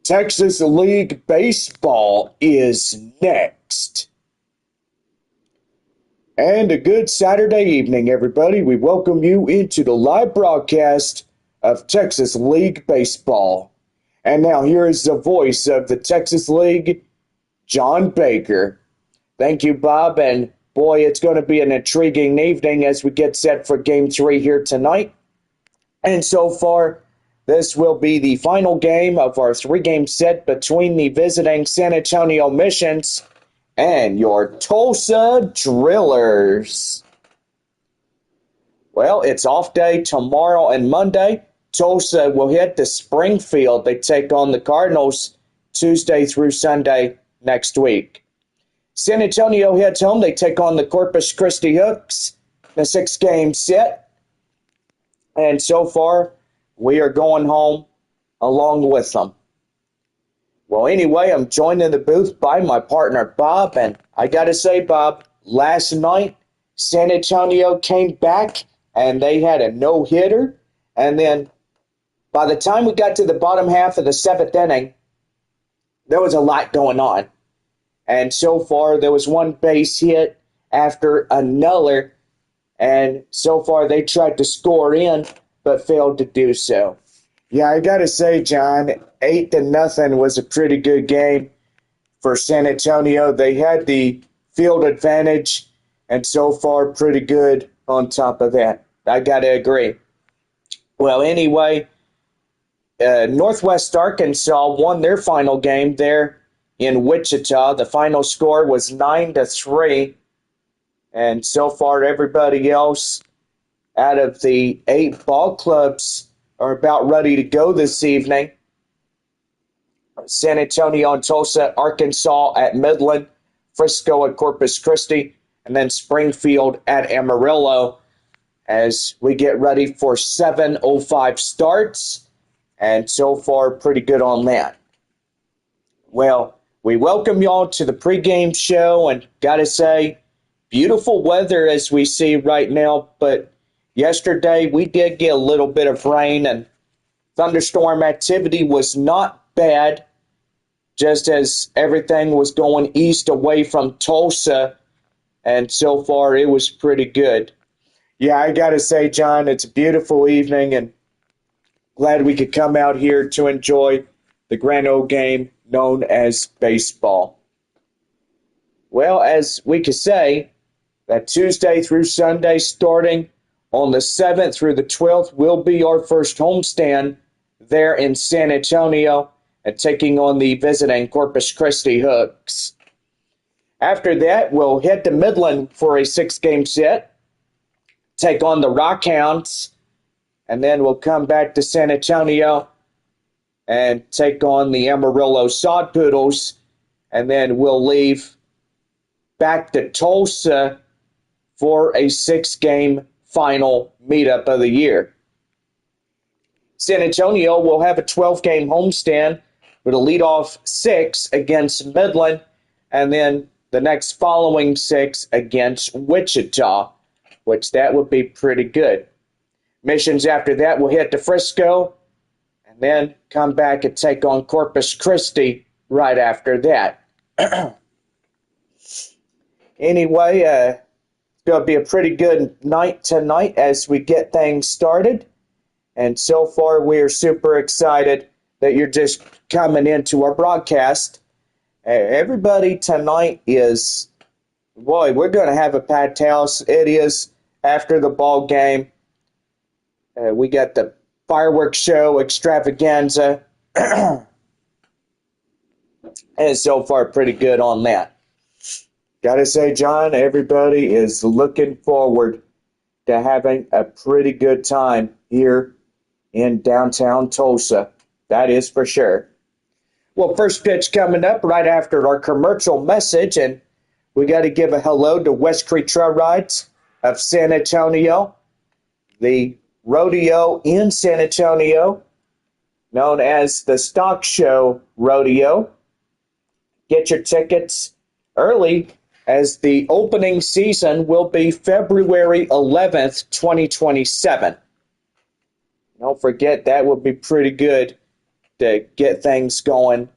Texas League Baseball is next. And a good Saturday evening, everybody. We welcome you into the live broadcast of Texas League Baseball. And now here is the voice of the Texas League, John Baker. Thank you, Bob. And boy, it's going to be an intriguing evening as we get set for Game 3 here tonight. And so far, this will be the final game of our three-game set between the visiting San Antonio Missions and your Tulsa Drillers. Well, it's off day tomorrow and Monday. Tulsa will head to Springfield. They take on the Cardinals Tuesday through Sunday next week. San Antonio heads home. They take on the Corpus Christi Hooks, the six-game set. And so far, we are going home along with them. Well, anyway, I'm joined in the booth by my partner, Bob. And I got to say, Bob, last night, San Antonio came back and they had a no-hitter. And then by the time we got to the bottom half of the seventh inning, there was a lot going on. And so far, there was one base hit after another. And so far, they tried to score in, but failed to do so. Yeah, I got to say, John, 8-0 was a pretty good game for San Antonio. They had the field advantage, and so far, pretty good on top of that. I got to agree. Well, anyway, Northwest Arkansas won their final game there in Wichita. The final score was 9-3. And so far, everybody else out of the 8 ball clubs are about ready to go this evening. San Antonio and Tulsa, Arkansas at Midland, Frisco at Corpus Christi, and then Springfield at Amarillo as we get ready for 7:05 starts. And so far, pretty good on that. Well, we welcome y'all to the pregame show, and got to say, beautiful weather as we see right now, but yesterday we did get a little bit of rain, and thunderstorm activity was not bad, just as everything was going east away from Tulsa, and so far it was pretty good. Yeah, I got to say, John, it's a beautiful evening, and glad we could come out here to enjoy the grand old game known as baseball. Well, as we could say, that Tuesday through Sunday, starting on the 7th through the 12th, will be our first homestand there in San Antonio and taking on the visiting Corpus Christi Hooks. After that, we'll head to Midland for a 6-game set, take on the Rockhounds, and then we'll come back to San Antonio and take on the Amarillo Sod Poodles, and then we'll leave back to Tulsa for a 6-game final meetup of the year. San Antonio will have a 12-game homestand with a leadoff 6 against Midland, and then the next following 6 against Wichita, which that would be pretty good. Missions after that will head to Frisco, and then come back and take on Corpus Christi right after that. Anyway, it's going to be a pretty good night tonight as we get things started. And so far, we are super excited that you're just coming into our broadcast. Everybody tonight is, boy, we're going to have a packed house. It is after the ball game. We got the fireworks show extravaganza. And so far, pretty good on that. Gotta say, John, everybody is looking forward to having a pretty good time here in downtown Tulsa. That is for sure. Well, first pitch coming up right after our commercial message, and we got to give a hello to West Creek Trail Rides of San Antonio, the rodeo in San Antonio, known as the Stock Show Rodeo. Get your tickets early, as the opening season will be February 11th, 2027. Don't forget, that will be pretty good to get things going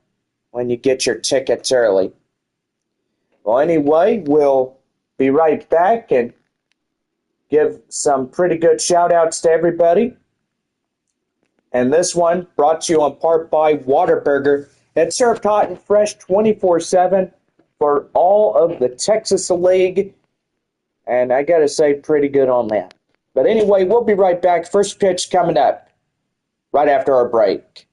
when you get your tickets early. Well, anyway, we'll be right back and give some pretty good shout-outs to everybody. And this one brought to you in part by Whataburger. It's served hot and fresh 24/7 for all of the Texas League. And I got to say, pretty good on that. But anyway, we'll be right back. First pitch coming up right after our break.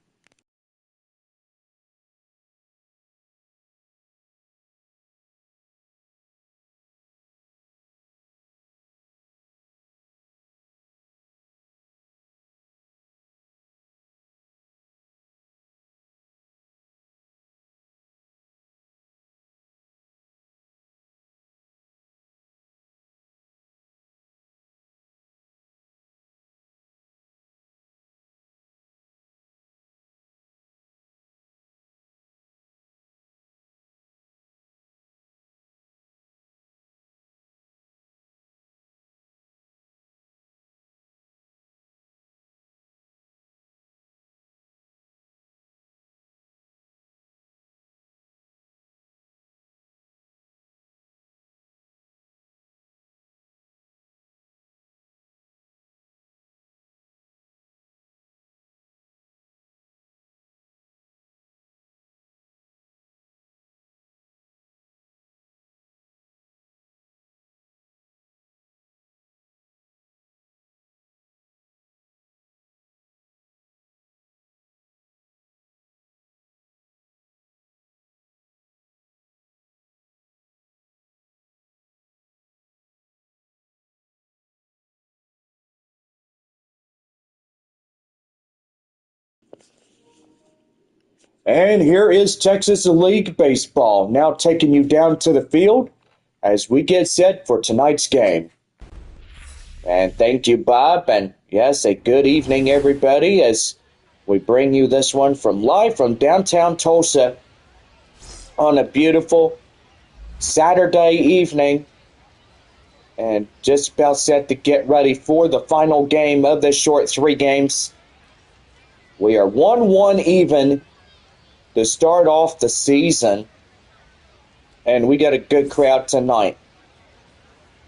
And here is Texas League Baseball, now taking you down to the field as we get set for tonight's game. And thank you, Bob, and yes, a good evening, everybody, as we bring you this one live from downtown Tulsa on a beautiful Saturday evening, and just about set to get ready for the final game of this short 3 games. We are 1-1 even to start off the season, and we got a good crowd tonight.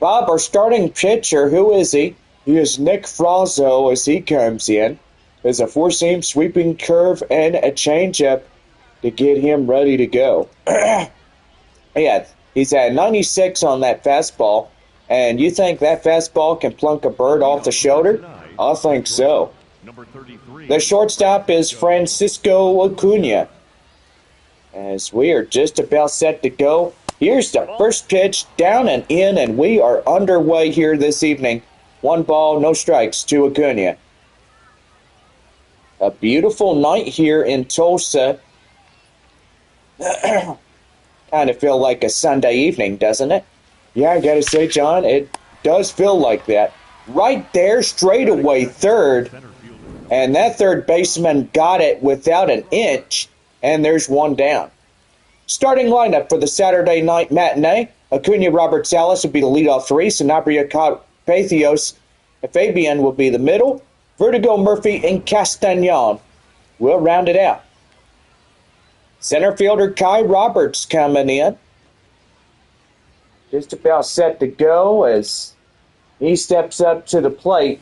Bob, our starting pitcher, who is he? He is Nick Frazzo as he comes in. There's a 4-seam sweeping curve and a changeup to get him ready to go. Yeah, he's at 96 on that fastball, and you think that fastball can plunk a bird off the shoulder? I think so. The shortstop is Francisco Acuna. As we are just about set to go, here's the first pitch, down and in, and we are underway here this evening. 1 ball, no strikes to Acuna. A beautiful night here in Tulsa. Kind of feel like a Sunday evening, doesn't it? Yeah, I gotta say, John, it does feel like that. Right there, straightaway third, and that third baseman got it without an inch. And there's 1 down. Starting lineup for the Saturday night matinee. Acuna Robert Salas will be the leadoff 3. Sanabria Pathos and Fabian will be the middle. Vertigo Murphy and Castagnon will round it out. Center fielder Kai Roberts coming in. Just about set to go as he steps up to the plate.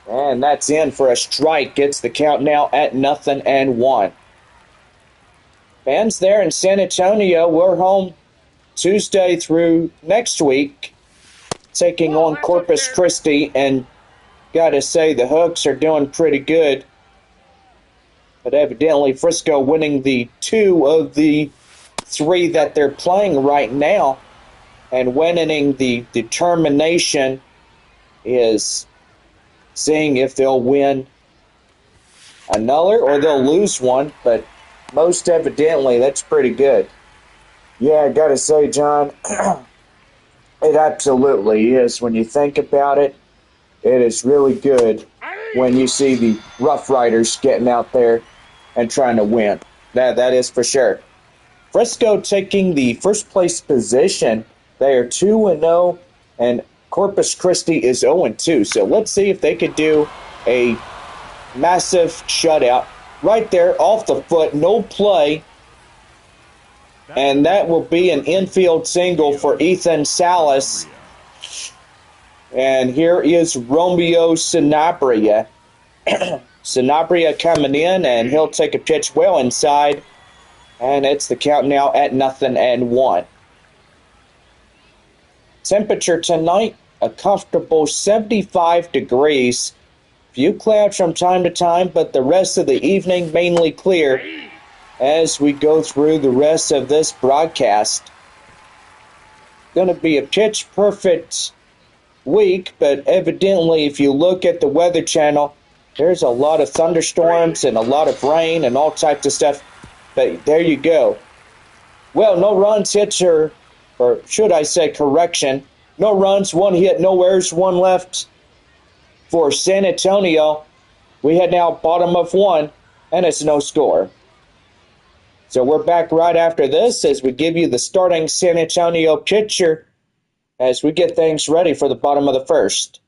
And that's in for a strike. Gets the count now at 0-1. Fans there in San Antonio, we're home Tuesday through next week, taking on Corpus Christi, and gotta say the Hooks are doing pretty good. But evidently Frisco winning the 2 of the 3 that they're playing right now, and winning the determination is seeing if they'll win another or they'll lose one, but most evidently, that's pretty good. Yeah, I gotta say, John, it absolutely is. When you think about it, it is really good when you see the Rough Riders getting out there and trying to win. That is for sure. Frisco taking the first place position. They are 2-0, and Corpus Christi is 0-2. So let's see if they could do a massive shutout right there off the foot, no play. And that will be an infield single for Ethan Salas. And here is Romeo Sanabria. Sanabria coming in, and he'll take a pitch well inside. And it's the count now at 0-1. Temperature tonight, a comfortable 75 degrees. Few clouds from time to time, but the rest of the evening mainly clear as we go through the rest of this broadcast. Going to be a pitch perfect week, but evidently if you look at the Weather Channel, there's a lot of thunderstorms and a lot of rain and all types of stuff. But there you go. Well, no runs, hits, or should I say correction, no runs, one hit, no errors, one left for San Antonio. We had now bottom of 1, and it's no score. So we're back right after this as we give you the starting San Antonio pitcher as we get things ready for the bottom of the first.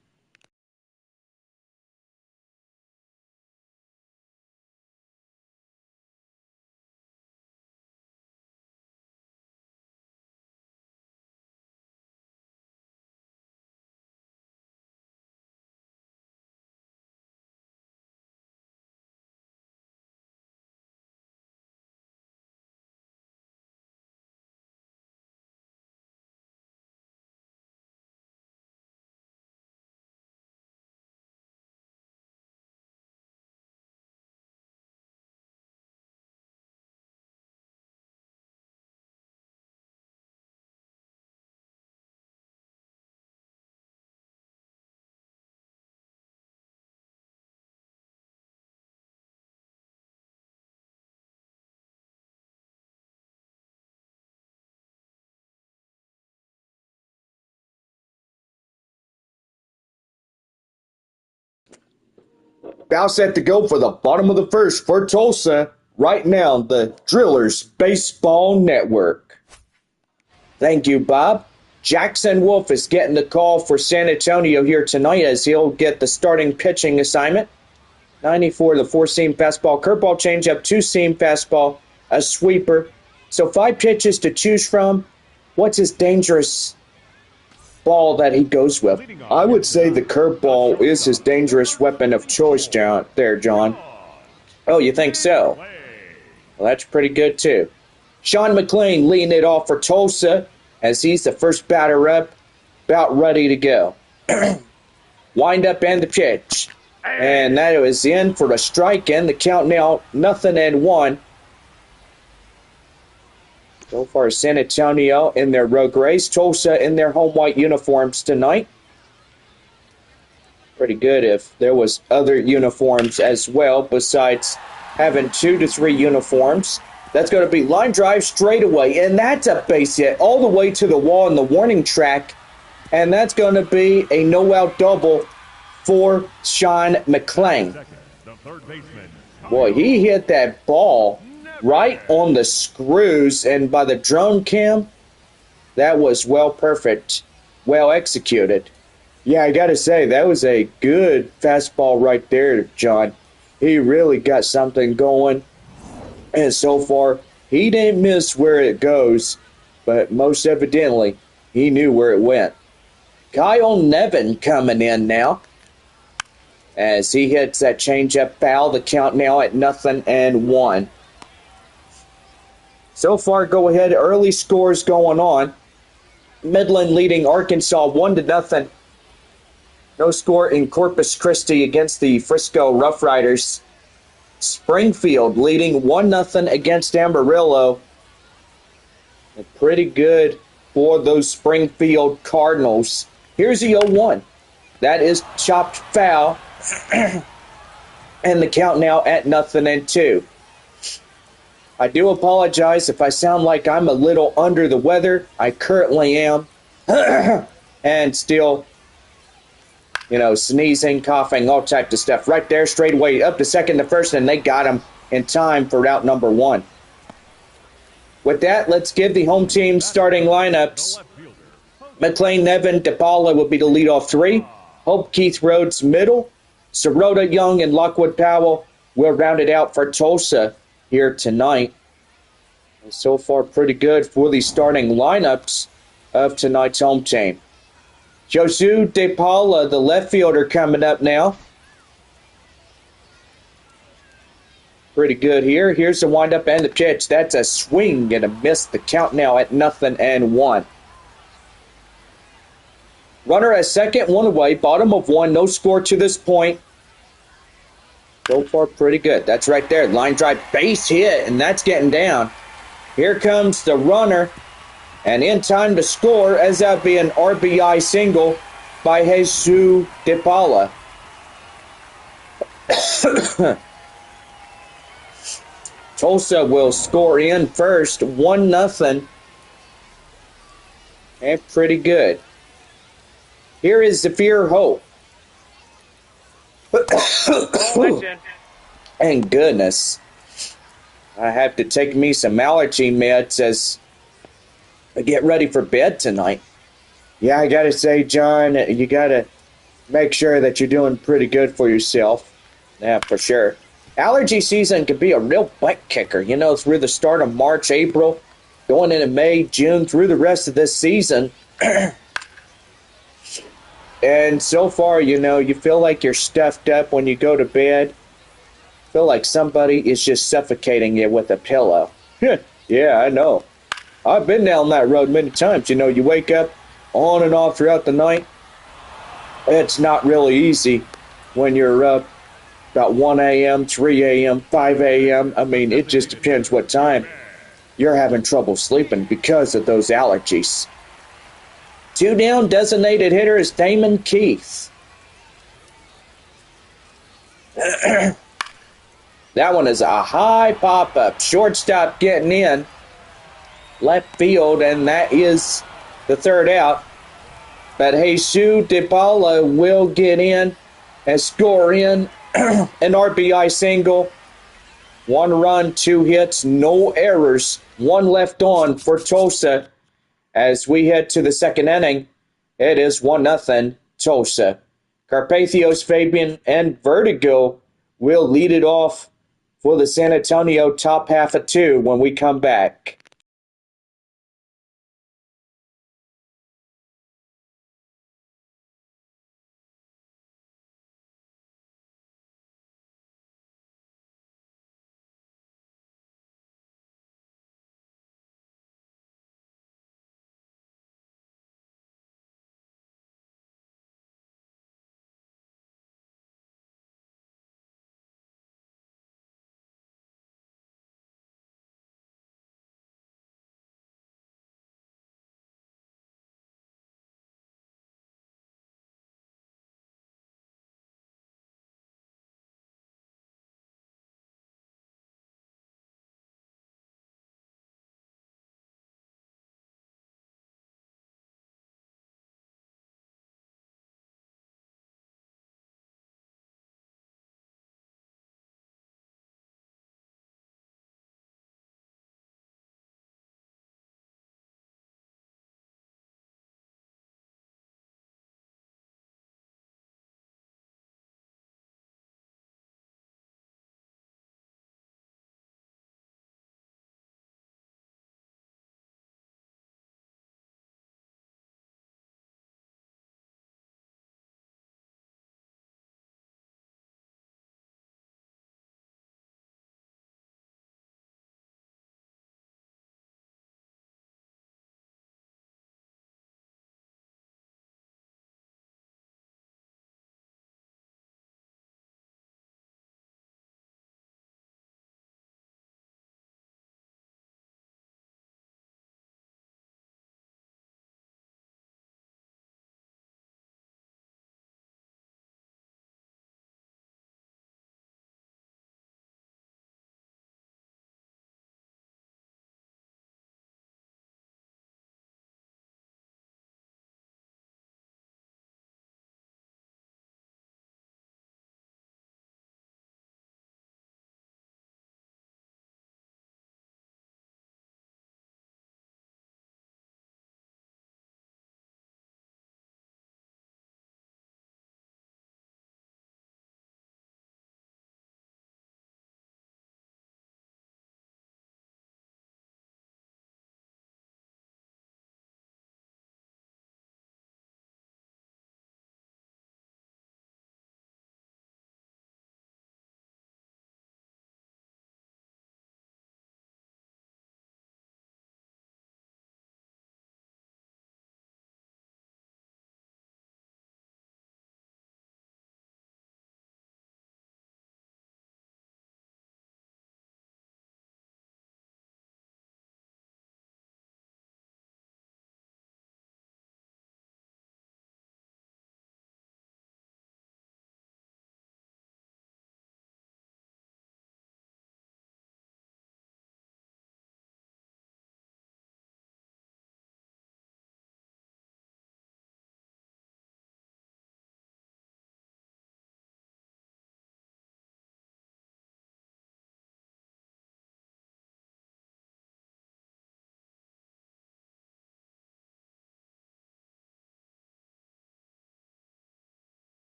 Bow set to go for the bottom of the first for Tulsa. Right now, the Drillers Baseball Network. Thank you, Bob. Jackson Wolf is getting the call for San Antonio here tonight as he'll get the starting pitching assignment. 94, the 4-seam fastball, curveball, changeup, 2-seam fastball, a sweeper. So 5 pitches to choose from. What's his dangerous ball that he goes with? I would say the curveball is his dangerous weapon of choice down there, John. Oh, you think so? Well, that's pretty good, too. Sean McLean leading it off for Tulsa as he's the first batter up, about ready to go. Wind up and the pitch. And that was in for a strike, and the count now 0-1. So far, San Antonio in their road grays, Tulsa in their home white uniforms tonight. Pretty good if there was other uniforms as well besides having 2 to 3 uniforms. That's going to be line drive straight away, and that's a base hit all the way to the wall in the warning track, and that's going to be a no-out double for Sean McLean. Boy, he hit that ball right on the screws, and by the drone cam, that was well perfect, well executed. Yeah, I got to say, that was a good fastball right there, John. He really got something going, and so far, he didn't miss where it goes, but most evidently, he knew where it went. Kyle Nevin coming in now as he hits that changeup foul. The count now at 0-1. So far, go ahead. Early scores going on. Midland leading Arkansas 1-0. No score in Corpus Christi against the Frisco Rough Riders. Springfield leading 1-0 against Amarillo. Pretty good for those Springfield Cardinals. Here's the 0-1. That is chopped foul. And the count now at 0-2. I do apologize if I sound like I'm a little under the weather. I currently am. And still, sneezing, coughing, all types of stuff. Right there, straight away, up to second to first, and they got him in time for out number 1. With that, let's give the home team starting lineups. McLean, Nevin, DePaula will be the leadoff 3. Hope, Keith Rhodes, middle. Sirota, Young, and Lockwood Powell will round it out for Tulsa here tonight. And so far, pretty good for the starting lineups of tonight's home team. Josu De Paula, the left fielder, coming up now. Pretty good here. Here's the windup and the pitch. That's a swing and a miss. The count now at 0-1. Runner at second, one away. Bottom of one. No score to this point. So far, pretty good. That's right there. Line drive, base hit, and that's getting down. Here comes the runner, and in time to score, as that be an RBI single by Jesus De Paula. Tulsa will score in first, 1-0. And pretty good. Here is Zafir Hope. And goodness, I have to take me some allergy meds as I get ready for bed tonight. Yeah, I gotta say, John, you gotta make sure that you're doing pretty good for yourself. Yeah, for sure. Allergy season can be a real butt kicker, through the start of March, April, going into May, June, through the rest of this season. And so far, you feel like you're stuffed up when you go to bed. Feel like somebody is just suffocating you with a pillow. Yeah, I know. I've been down that road many times. You wake up on and off throughout the night. It's not really easy when you're up about 1 a.m., 3 a.m., 5 a.m. I mean, it just depends what time you're having trouble sleeping because of those allergies. 2 down, designated hitter is Damon Keith. That one is a high pop-up. Shortstop getting in. Left field, and that is the third out. But Jesus De Paula will get in and score in an RBI single. 1 run, 2 hits, no errors. 1 left on for Tulsa. As we head to the second inning, it is 1-0 Tulsa. Carpathios, Fabian, and Vertigo will lead it off for the San Antonio top half of 2 when we come back.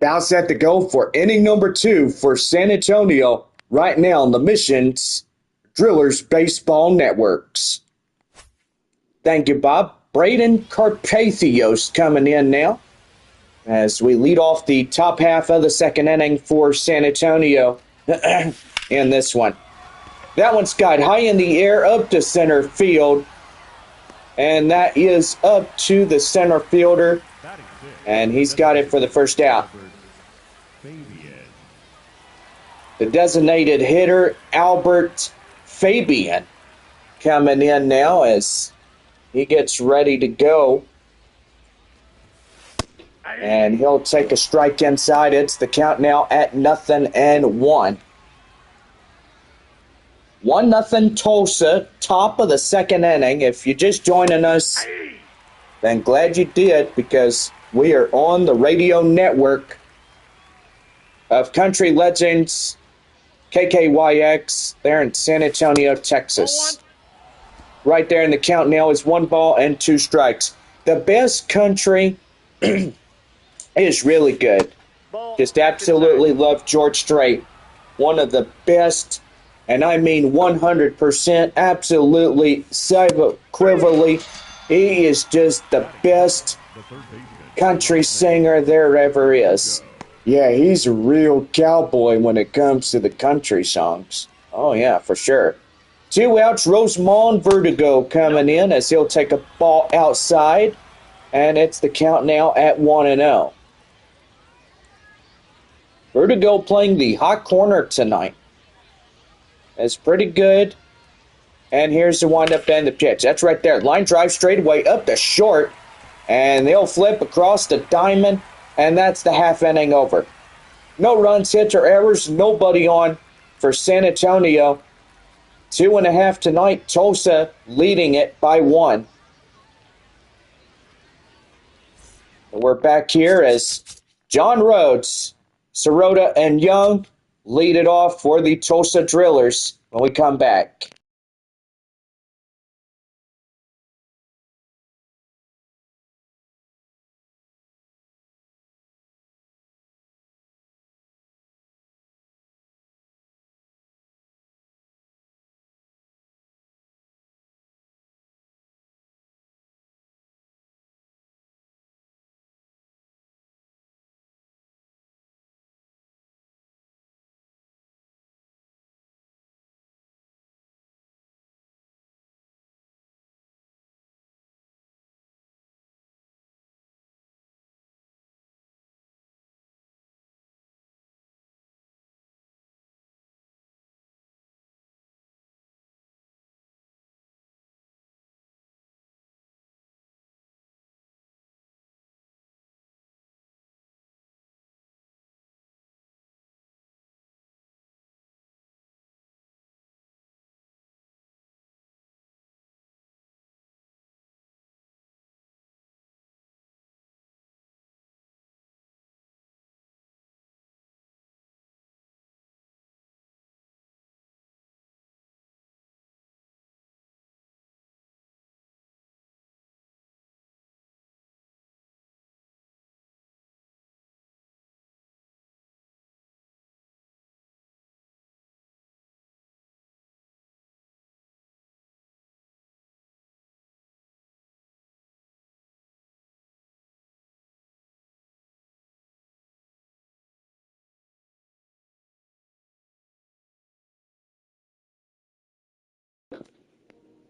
About set to go for inning number 2 for San Antonio right now on the Missions Drillers Baseball Networks. Thank you, Bob. Braden Carpathios coming in now as we lead off the top half of the second inning for San Antonio in this one. That one skied high in the air up to center field, and that is up to the center fielder, and he's got it for the first out. The designated hitter, Albert Fabian, coming in now as he gets ready to go. And he'll take a strike inside. It's the count now at 0-1. 1-0 Tulsa, top of the second inning. If you're just joining us, then glad you did, because we are on the radio network of Country Legends, KKYX, there in San Antonio, Texas. Right there in the count now is 1-2 strikes. The best country is really good. Just absolutely love George Strait. One of the best, and I mean 100%, absolutely, unequivocally, he is just the best country singer there ever is. Yeah, he's a real cowboy when it comes to the country songs. Oh, yeah, for sure. 2 outs, Rosemont Vertigo coming in as he'll take a ball outside, and it's the count now at 1-0. Vertigo playing the hot corner tonight. That's pretty good. And here's the windup and the pitch. That's right there. Line drive straight away up to short, and they'll flip across the diamond, and that's the half inning over. No runs, hits, or errors. Nobody on for San Antonio. 2.5 tonight. Tulsa leading it by 1. And we're back here as John Rhodes, Sirota, and Young lead it off for the Tulsa Drillers when we come back.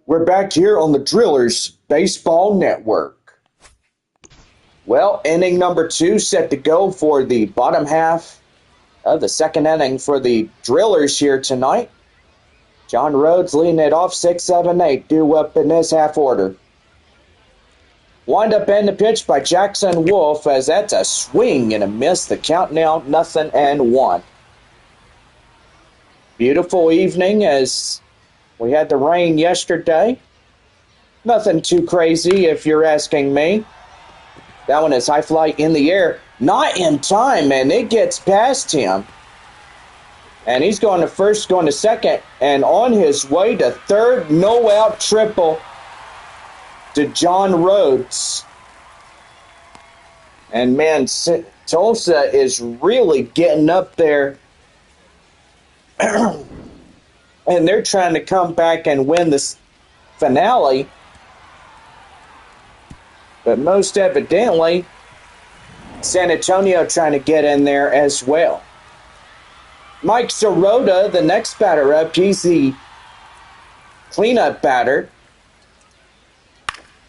We're back here on the Drillers Baseball Network. Well, inning number 2 set to go for the bottom half of the second inning for the Drillers here tonight. John Rhodes leading it off, 6, 7, 8, due up in this half order. Wind up and the pitch by Jackson Wolf, as that's a swing and a miss. The count now 0-1. Beautiful evening as we had the rain yesterday. Nothing too crazy if you're asking me. That one is high fly in the air. Not in time, and it gets past him. And he's going to first, going to second, and on his way to third, no out triple to John Rhodes. And man, Tulsa is really getting up there, and they're trying to come back and win this finale. But most evidently, San Antonio trying to get in there as well. Mike Sirota, the next batter up, he's the cleanup batter.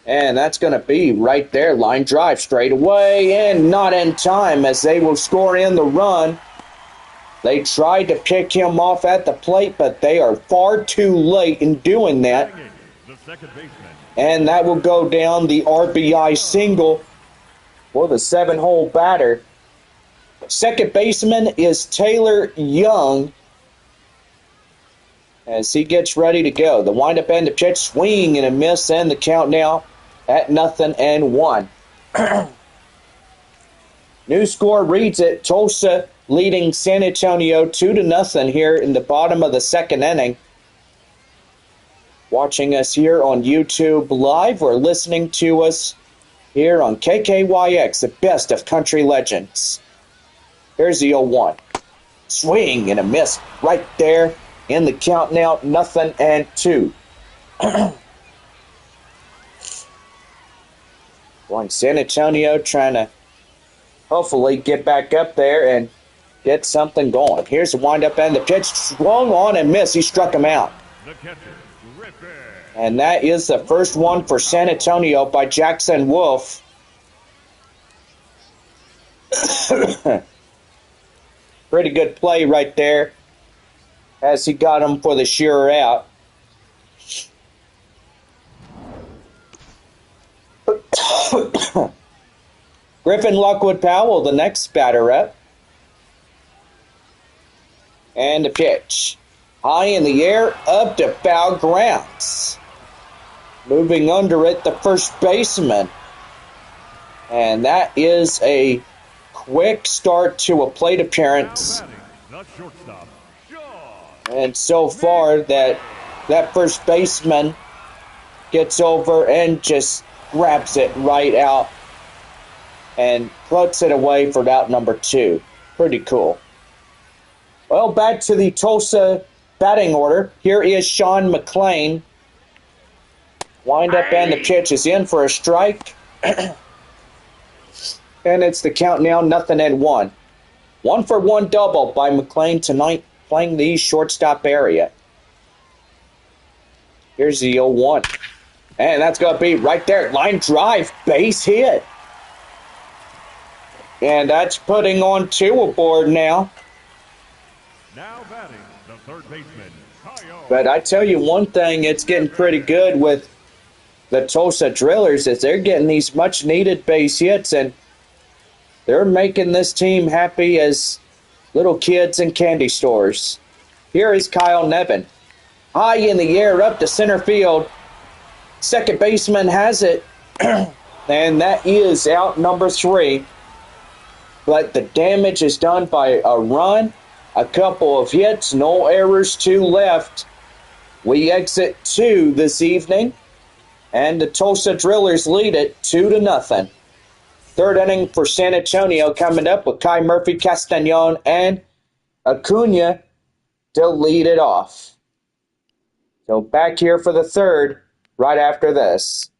And that's going to be right there. Line drive straight away and not in time as they will score in the run. They tried to pick him off at the plate, but they are far too late in doing that. And that will go down the RBI single for the 7-hole batter. Second baseman is Taylor Young as he gets ready to go. The windup and the pitch, swing and a miss, and the count now at 0-1. New score reads it. Tulsa leading San Antonio 2-0 here in the bottom of the second inning. Watching us here on YouTube Live or listening to us here on KKYX, the best of country legends. Here's the 0-1. Swing and a miss right there in the count now, 0-2. Going San Antonio trying to hopefully get back up there and get something going. Here's the windup and the pitch, swung on and missed. He struck him out. And that is the first one for San Antonio by Jackson Wolf. Pretty good play right there as he got him for the sure out. Griffin Lockwood Powell, the next batter up. And the pitch. High in the air, up to foul grounds. Moving under it, the first baseman. And that is a quick start to a plate appearance. And so far that first baseman gets over and just grabs it right out and puts it away for out number 2. Pretty cool. Well, back to the Tulsa batting order. Here is Sean McLean. Wind up and the pitch is in for a strike. And it's the count now, 0-1. 1-for-1 double by McLean tonight, playing the shortstop area. Here's the 0-1. And that's going to be right there. Line drive, base hit. And that's putting on 2 aboard now. Now batting, the third baseman, Kyle. But I tell you one thing, it's getting pretty good with the Tulsa Drillers is they're getting these much-needed base hits, and they're making this team happy as little kids in candy stores. Here is Kyle Nevin. High in the air, up to center field. Second baseman has it, and that is out number 3. But the damage is done by a run, a couple of hits, no errors, 2 left. We exit 2 this evening, and the Tulsa Drillers lead it 2-0. Third inning for San Antonio coming up with Kai Murphy, Castañon, and Acuna to lead it off. So back here for the third right after this.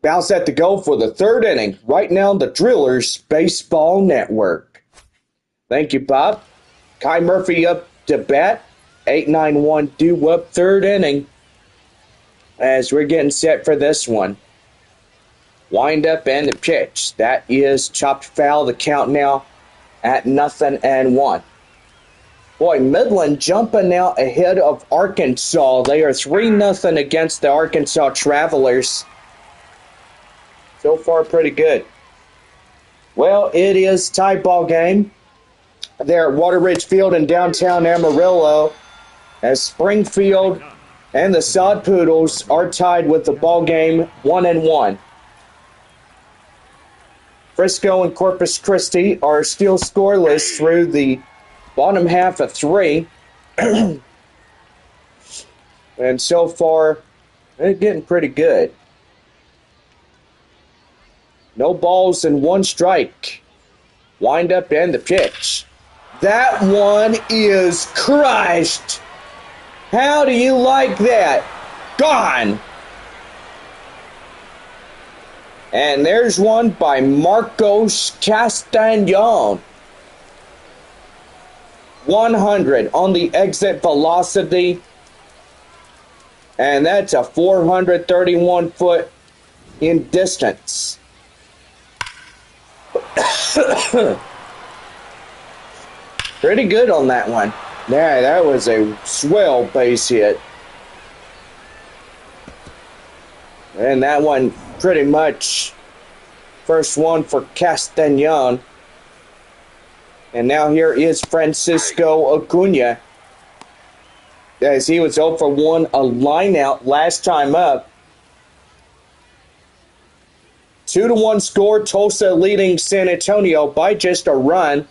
Now set to go for the third inning. Right now, the Drillers Baseball Network. Thank you, Bob. Kai Murphy up to bat. 8-9-1 due up, third inning. As we're getting set for this one. Wind up and the pitch. That is chopped foul. The count now at 0-1. Boy, Midland jumping now ahead of Arkansas. They are 3-0 against the Arkansas Travelers. So far, pretty good. Well, it is tie ball game there at Water Ridge Field in downtown Amarillo, as Springfield and the Sod Poodles are tied with the ball game 1-1. Frisco and Corpus Christi are still scoreless through the bottom half of 3. And so far, they're getting pretty good. No balls and 1 strike. Wind up and the pitch. That one is crushed. How do you like that? Gone. And there's one by Marcos Castañon. 100 on the exit velocity. And that's a 431 foot in distance. Pretty good on that one. Yeah, that was a swell base hit. And that one pretty much first one for Castañon. And now here is Francisco Acuna, as he was 0 for 1, a line out last time up. 2-1 score, Tulsa leading San Antonio by just a run.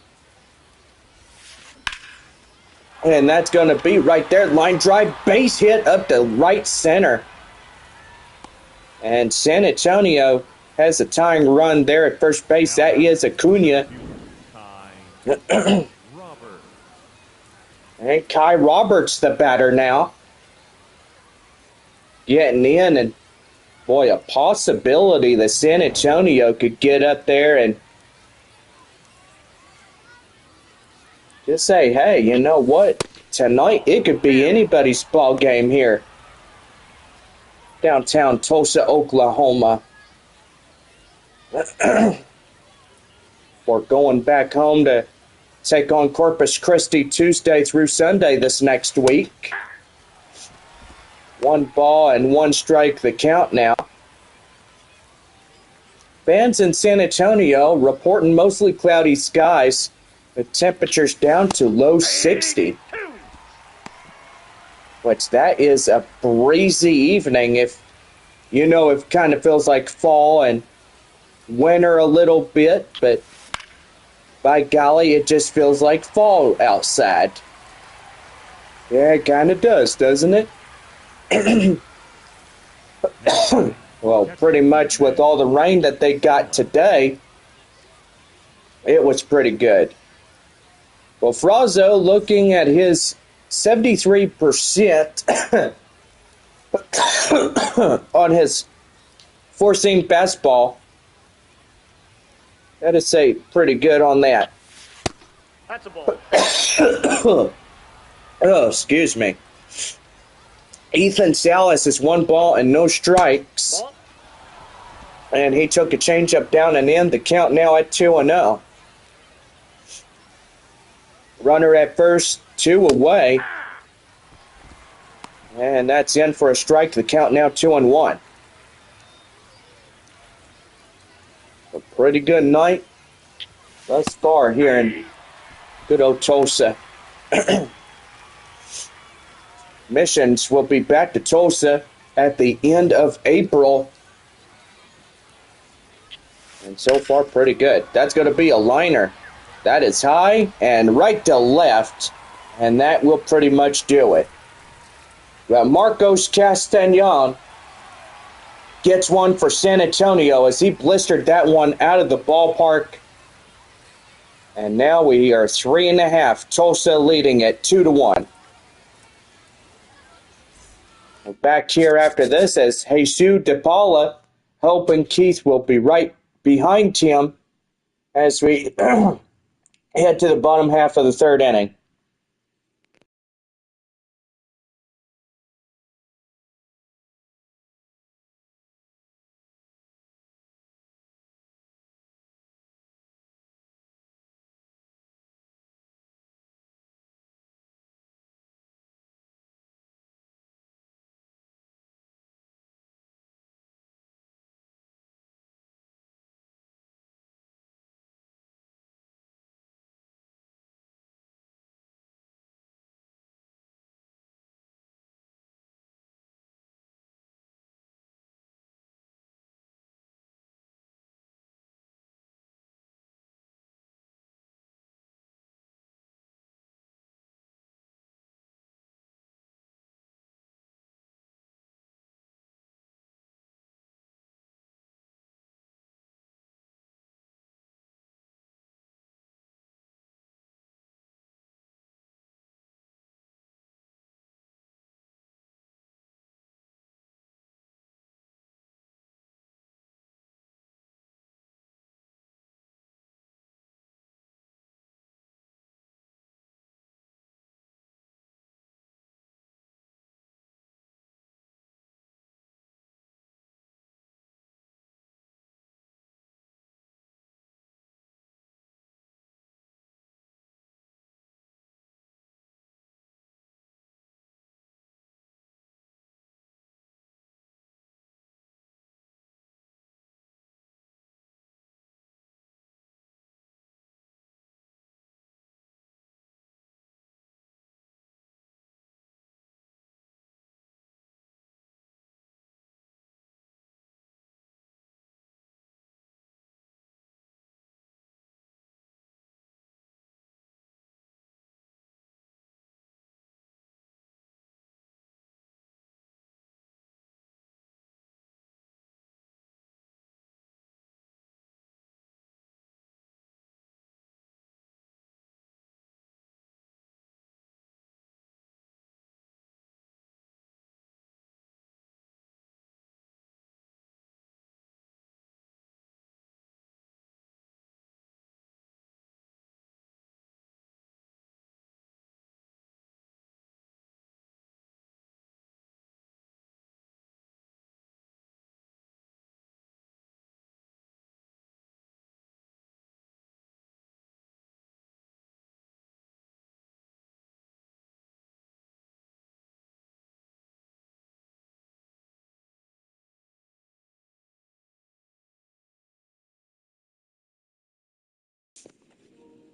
And that's going to be right there. Line drive, base hit up to right center. And San Antonio has a tying run there at first base. That is Acuna. And Kai Roberts, the batter now. Getting in, and boy, a possibility that San Antonio could get up there and just say, hey, you know what? Tonight it could be anybody's ball game here. Downtown Tulsa, Oklahoma. We're going back home to take on Corpus Christi Tuesday through Sunday this next week. 1 ball and 1 strike the count now. Fans in San Antonio reporting mostly cloudy skies, with temperatures down to low 60. Which that is a breezy evening. If you know, it kind of feels like fall and winter a little bit, but by golly, it just feels like fall outside. Yeah, it kind of does, doesn't it? Well, pretty much with all the rain that they got today, it was pretty good. Well, Frazo looking at his 73% on his four-seam fastball. Gotta say, pretty good on that. That's a ball. Oh, excuse me. Ethan Salas is 1 ball and no strikes. Ball. And he took a changeup down and in. The count now at 2-0. Runner at first, 2 away. And that's in for a strike. The count now 2-1. A pretty good night thus far here in good old Tulsa. Missions will be back to Tulsa at the end of April. And so far, pretty good. That's going to be a liner. That is high and right to left. And that will pretty much do it. But Marcos Castañon gets one for San Antonio as he blistered that one out of the ballpark. And now we are 3.5. Tulsa leading at 2-1. Back here after this as Jesus De Paula hoping Keith will be right behind him as we head to the bottom half of the third inning.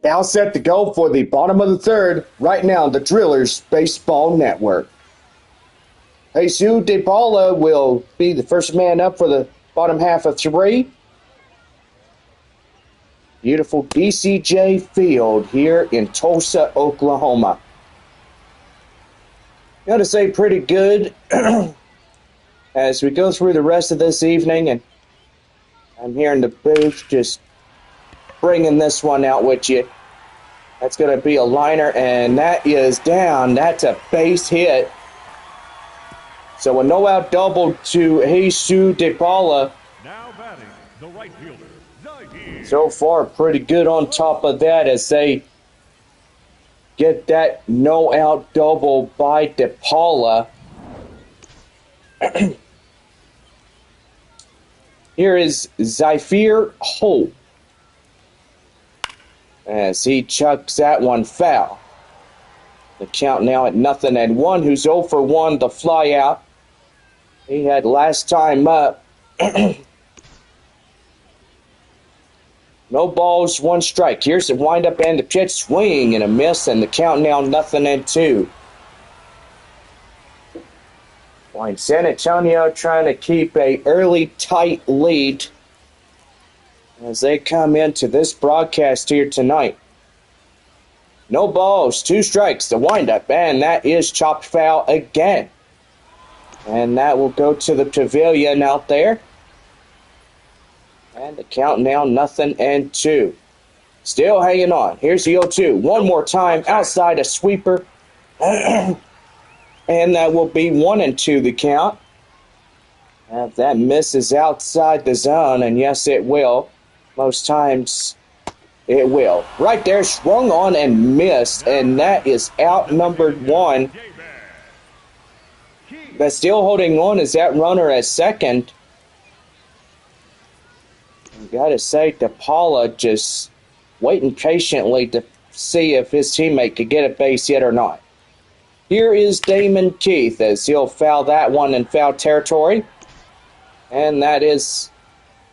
Now set to go for the bottom of the third, right now, the Drillers Baseball Network. Jesus De Paula will be the first man up for the bottom half of three. Beautiful DCJ Field here in Tulsa, Oklahoma. Got to say, pretty good as we go through the rest of this evening, and I'm here in the booth just bringing this one out with you. That's going to be a liner, and that is down. That's a base hit. So a no-out double to Jesus De Paula. Now batting, the right fielder, Zahir. So far, pretty good on top of that as they get that no-out double by De Paula. Here is Zafir Holt as he chucks that one foul. The count now at 0-1. Who's 0 for 1, the fly out. He had last time up. No balls, 1 strike. Here's the windup and the pitch, swing and a miss, and the count now 0-2. Point San Antonio trying to keep a early tight lead as they come into this broadcast here tonight. No balls, 2 strikes, the windup, and that is chopped foul again. And that will go to the pavilion out there. And the count now 0-2. Still hanging on. Here's the 0-2. One more time outside a sweeper. And that will be 1-2 the count. If that misses outside the zone, and yes, it will. Most times it will. Right there, swung on and missed, and that is outnumbered one. But still holding on is that runner at second. Gotta say, DePaula just waiting patiently to see if his teammate could get a base hit or not. Here is Damon Keith as he'll foul that one in foul territory. And that is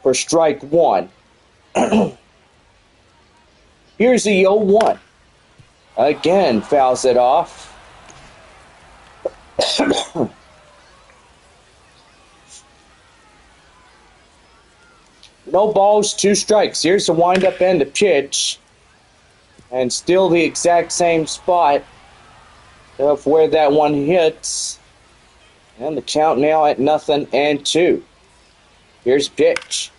for strike one. Here's the 0-1. Again, fouls it off. No balls, 2 strikes. Here's the windup and the pitch. And still the exact same spot of where that one hits. And the count now at 0-2. Here's pitch.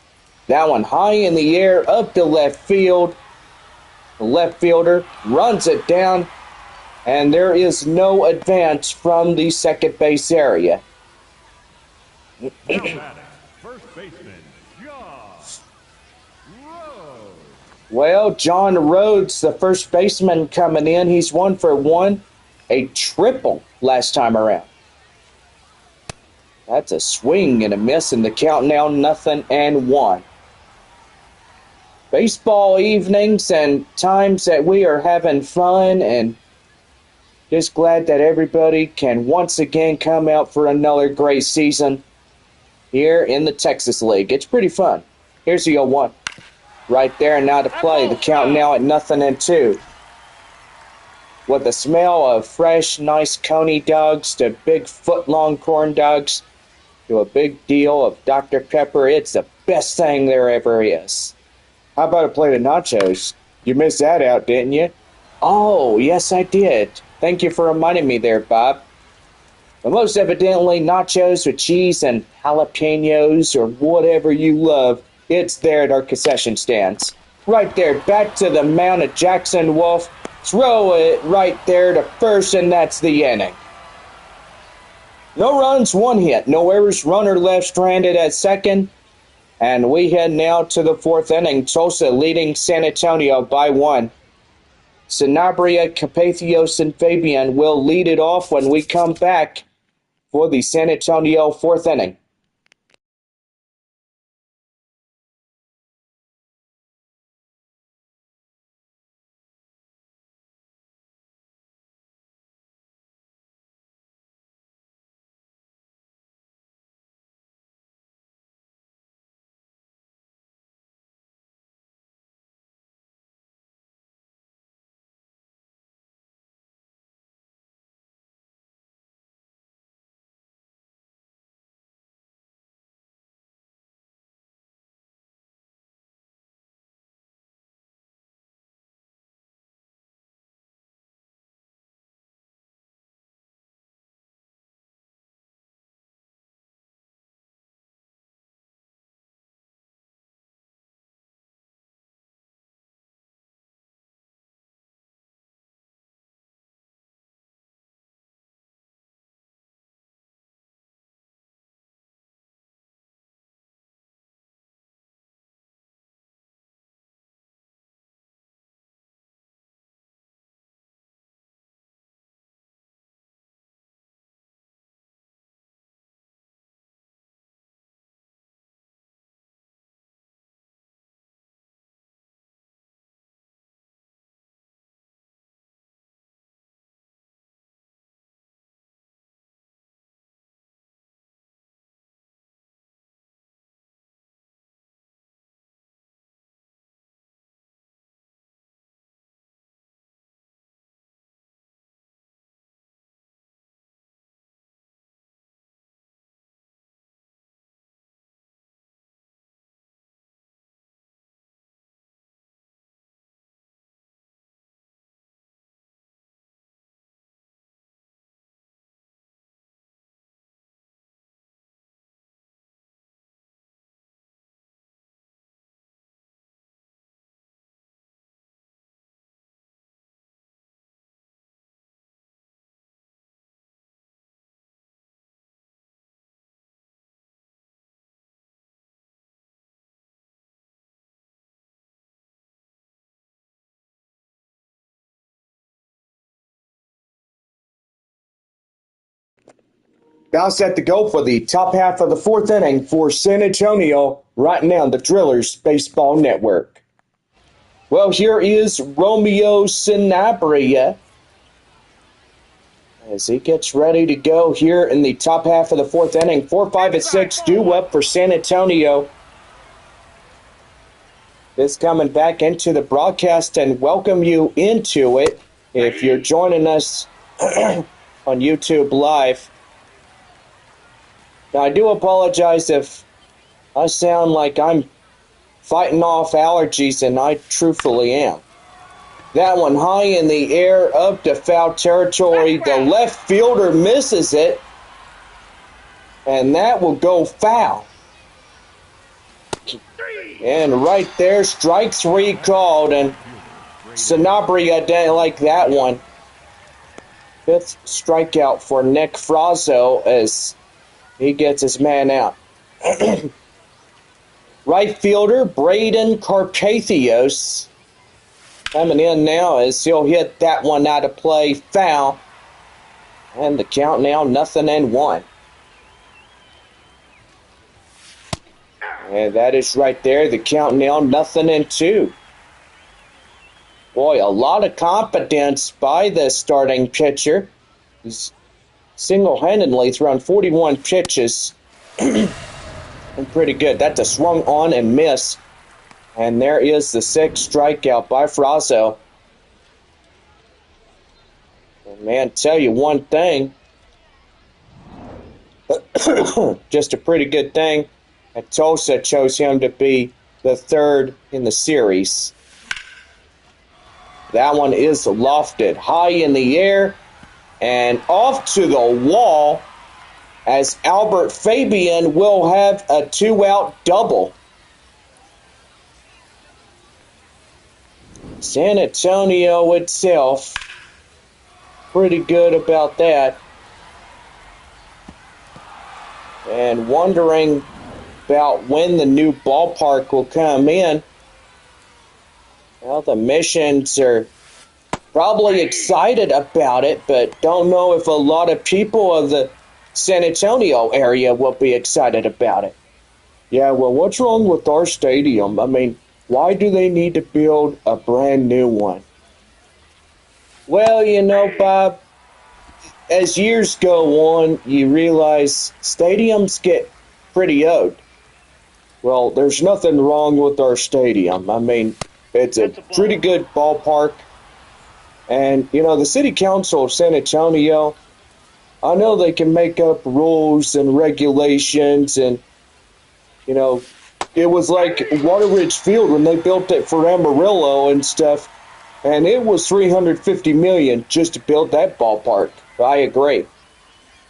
That one high in the air, up to left field. The left fielder runs it down, and there is no advance from the second base area. Now batting, first baseman, John Rhodes. Well, John Rhodes, the first baseman coming in, he's 1 for 1. A triple last time around. That's a swing and a miss, and the count now 0-1. Baseball evenings and times that we are having fun, and just glad that everybody can once again come out for another great season here in the Texas League. It's pretty fun. Here's the 0-1. Right there and now to play. The count now at 0-2. With the smell of fresh, nice Coney dogs to big foot-long corn dogs to a big deal of Dr. Pepper, it's the best thing there ever is. How about a plate of nachos? You missed that out, didn't you? Oh, yes, I did. Thank you for reminding me there, Bob. But most evidently, nachos with cheese and jalapenos or whatever you love, it's there at our concession stands. Right there, back to the mound of Jackson Wolf. Throw it right there to first, and that's the inning. No runs, 1 hit. No errors, runner left stranded at second. And we head now to the 4th inning. Tulsa leading San Antonio by 1. Sanabria, Capatheos, and Fabian will lead it off when we come back for the San Antonio 4th inning. Now set to go for the top half of the fourth inning for San Antonio right now on the Drillers Baseball Network. Well, here is Romeo Sanabria as he gets ready to go here in the top half of the fourth inning. 4, 5, and 6 due up for San Antonio. This coming back into the broadcast and welcome you into it if you're joining us on YouTube Live. Now, I do apologize if I sound like I'm fighting off allergies, and I truthfully am. That one high in the air up to foul territory. The left fielder misses it, and that will go foul. And right there, strike three called, and Sanabria didn't like that one. Fifth strikeout for Nick Frazo as he gets his man out. Right fielder Braden Carpathios coming in now as he'll hit that one out of play, foul. And the count now 0-1. And that is right there, the count now 0-2. Boy, a lot of confidence by the starting pitcher. He's single-handedly thrown 41 pitches. And pretty good. That's a swung on and miss. And there is the sixth strikeout by Frazo. And man, tell you one thing. Just a pretty good thing. And Tulsa chose him to be the third in the series. That one is lofted high in the air and off to the wall as Albert Fabian will have a 2-out double. San Antonio itself, pretty good about that. And wondering about when the new ballpark will come in. Well, the Missions are probably excited about it, but don't know if a lot of people of the San Antonio area will be excited about it. Yeah, well, what's wrong with our stadium? I mean, why do they need to build a brand new one? Well, you know, Bob, as years go on, you realize stadiums get pretty old. Well, there's nothing wrong with our stadium. I mean, it's a pretty good ballpark. And, you know, the city council of San Antonio, I know they can make up rules and regulations and, you know, it was like Wateridge Field when they built it for Amarillo and stuff, and it was $350 million just to build that ballpark. I agree.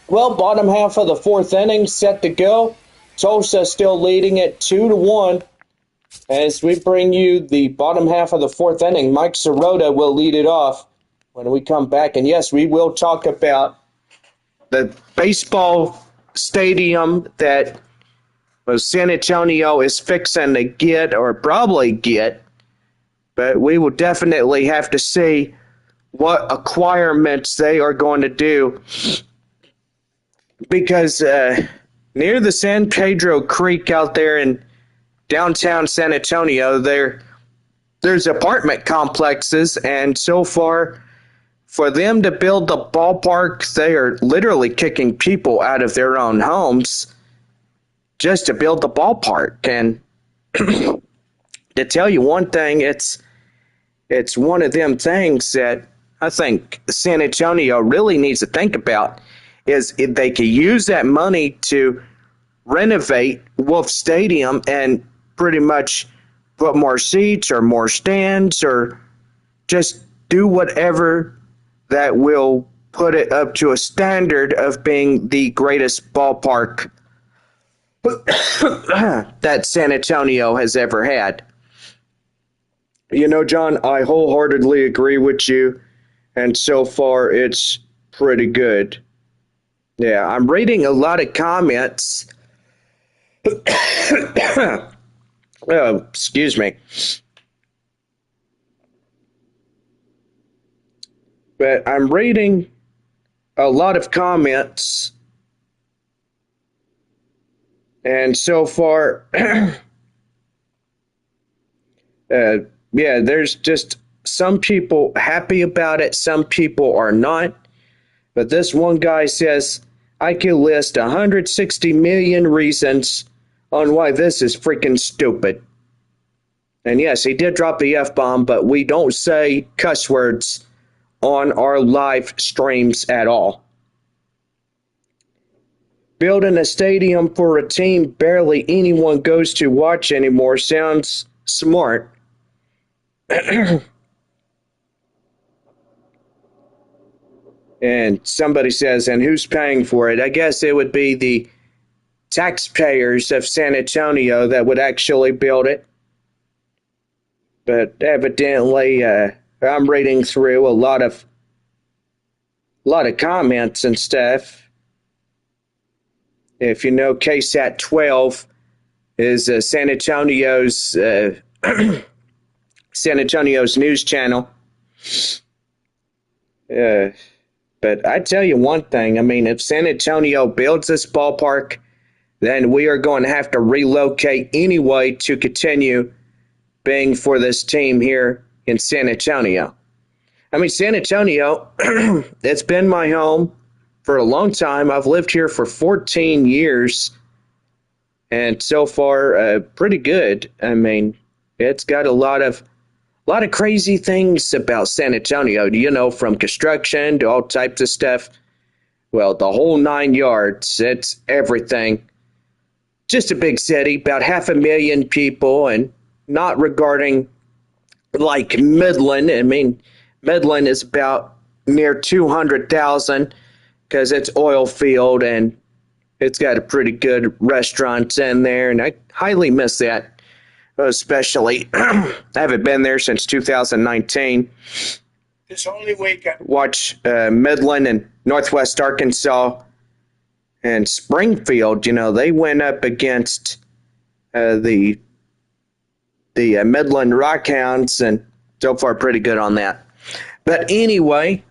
Well, bottom half of the fourth inning set to go. Tulsa still leading it 2-1. As we bring you the bottom half of the fourth inning, Mike Sirota will lead it off when we come back. And yes, we will talk about the baseball stadium that San Antonio is fixing to get or probably get, but we will definitely have to see what acquirements they are going to do because near the San Pedro Creek out there in downtown San Antonio, there's apartment complexes, and so far for them to build the ballpark, they are literally kicking people out of their own homes just to build the ballpark. And to tell you one thing, it's one of them things that I think San Antonio really needs to think about is if they could use that money to renovate Wolf Stadium and pretty much put more seats or more stands or just do whatever that will put it up to a standard of being the greatest ballpark that San Antonio has ever had. You know, John, I wholeheartedly agree with you, and so far it's pretty good. Yeah, I'm reading a lot of comments. Oh, excuse me. But I'm reading a lot of comments And so far, yeah, there's just some people happy about it, some people are not. But this one guy says, I can list 160 million reasons on why this is freaking stupid. And yes, he did drop the F-bomb, but we don't say cuss words on our live streams at all. Building a stadium for a team barely anyone goes to watch anymore sounds smart. And somebody says, and who's paying for it? I guess it would be the taxpayers of San Antonio that would actually build it. But evidently, I'm reading through a lot of comments and stuff. If you know, KSAT 12 is San Antonio's news channel. But I tell you one thing, I mean, if San Antonio builds this ballpark, then we are going to have to relocate anyway to continue being for this team here in San Antonio. I mean, San Antonio, it's been my home for a long time. I've lived here for 14 years, and so far, pretty good. I mean, it's got a lot of crazy things about San Antonio, you know, from construction to all types of stuff. Well, the whole 9 yards, it's everything. Just a big city, about 500,000 people, and not regarding like Midland. I mean, Midland is about near 200,000 because it's oil field and it's got a pretty good restaurants in there, and I highly miss that. Especially, I haven't been there since 2019. This only week I watch Midland and Northwest Arkansas and Springfield. You know, they went up against the Midland Rockhounds, and so far pretty good on that. But anyway,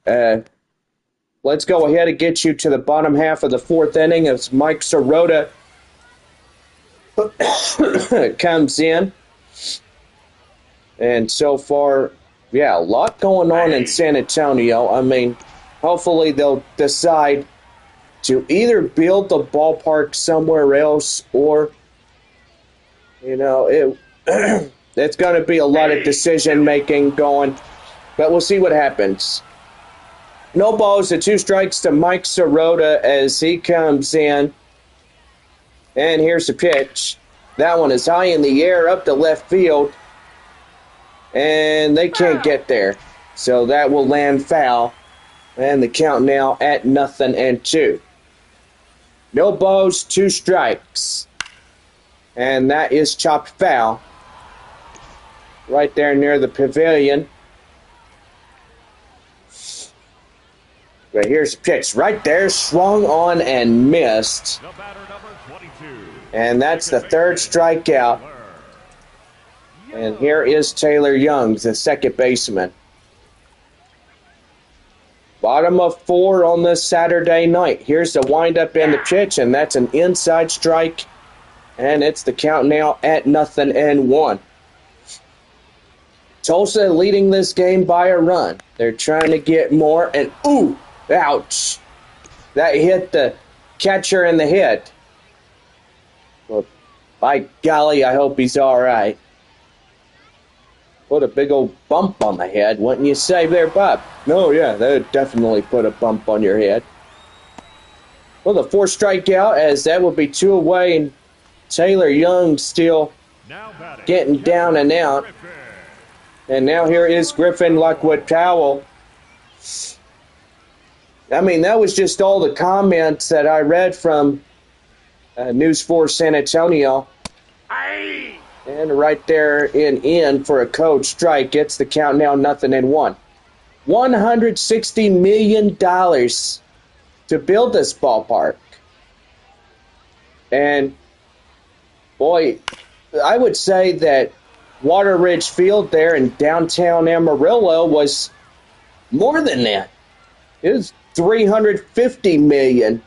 let's go ahead and get you to the bottom half of the fourth inning as Mike Sirota comes in. And so far, yeah, a lot going on in San Antonio. I mean, hopefully they'll decide to either build the ballpark somewhere else or, you know, it's going to be a lot of decision making going, but we'll see what happens. No balls and 2 strikes to Mike Sirota as he comes in. And here's the pitch. That one is high in the air up to left field. And they can't get there. So that will land foul. And the count now at 0-2. No balls, 2 strikes. And that is chopped foul. Right there near the pavilion. But here's the pitch. Right there, swung on and missed. The batter, number 22. And that's the 3rd strikeout. And here is Taylor Young, the second baseman. Bottom of 4 on this Saturday night. Here's the windup and the pitch, and that's an inside strike. And it's the count now at 0-1. Tulsa leading this game by a run. They're trying to get more, and ooh, ouch. That hit the catcher in the head. Well, by golly, I hope he's all right. Put a big old bump on the head, wouldn't you say there, Bob? No, yeah, that would definitely put a bump on your head. Well, the 4th strikeout, as that will be 2 away, and Taylor Young still getting down and out. And now here is Griffin Lockwood Powell. I mean, that was just all the comments that I read from News 4 San Antonio. And right there in for a code strike. Gets the count now 0-1. $160 million to build this ballpark. And, boy, I would say that Water Ridge Field there in downtown Amarillo was more than that. It was $350 million.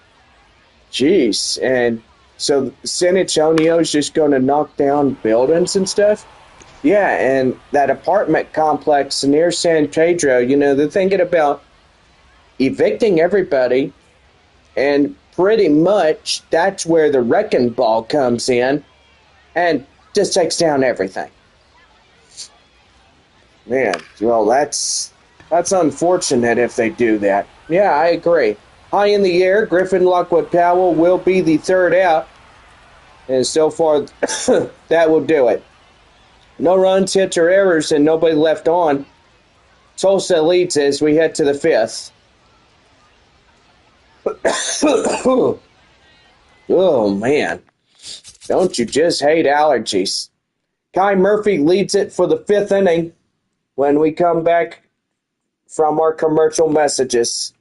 Jeez. And So San Antonio's just going to knock down buildings and stuff? Yeah, and that apartment complex near San Pedro, they're thinking about evicting everybody, and pretty much that's where the wrecking ball comes in and just takes down everything. Man, well, that's unfortunate if they do that. Yeah, I agree. High in the air, Griffin Lockwood Powell will be the third out, and so far that will do it. No runs, hits, or errors, and nobody left on. Tulsa leads as we head to the fifth. Oh man, don't you just hate allergies? Kai Murphy leads it for the fifth inning when we come back from our commercial messages.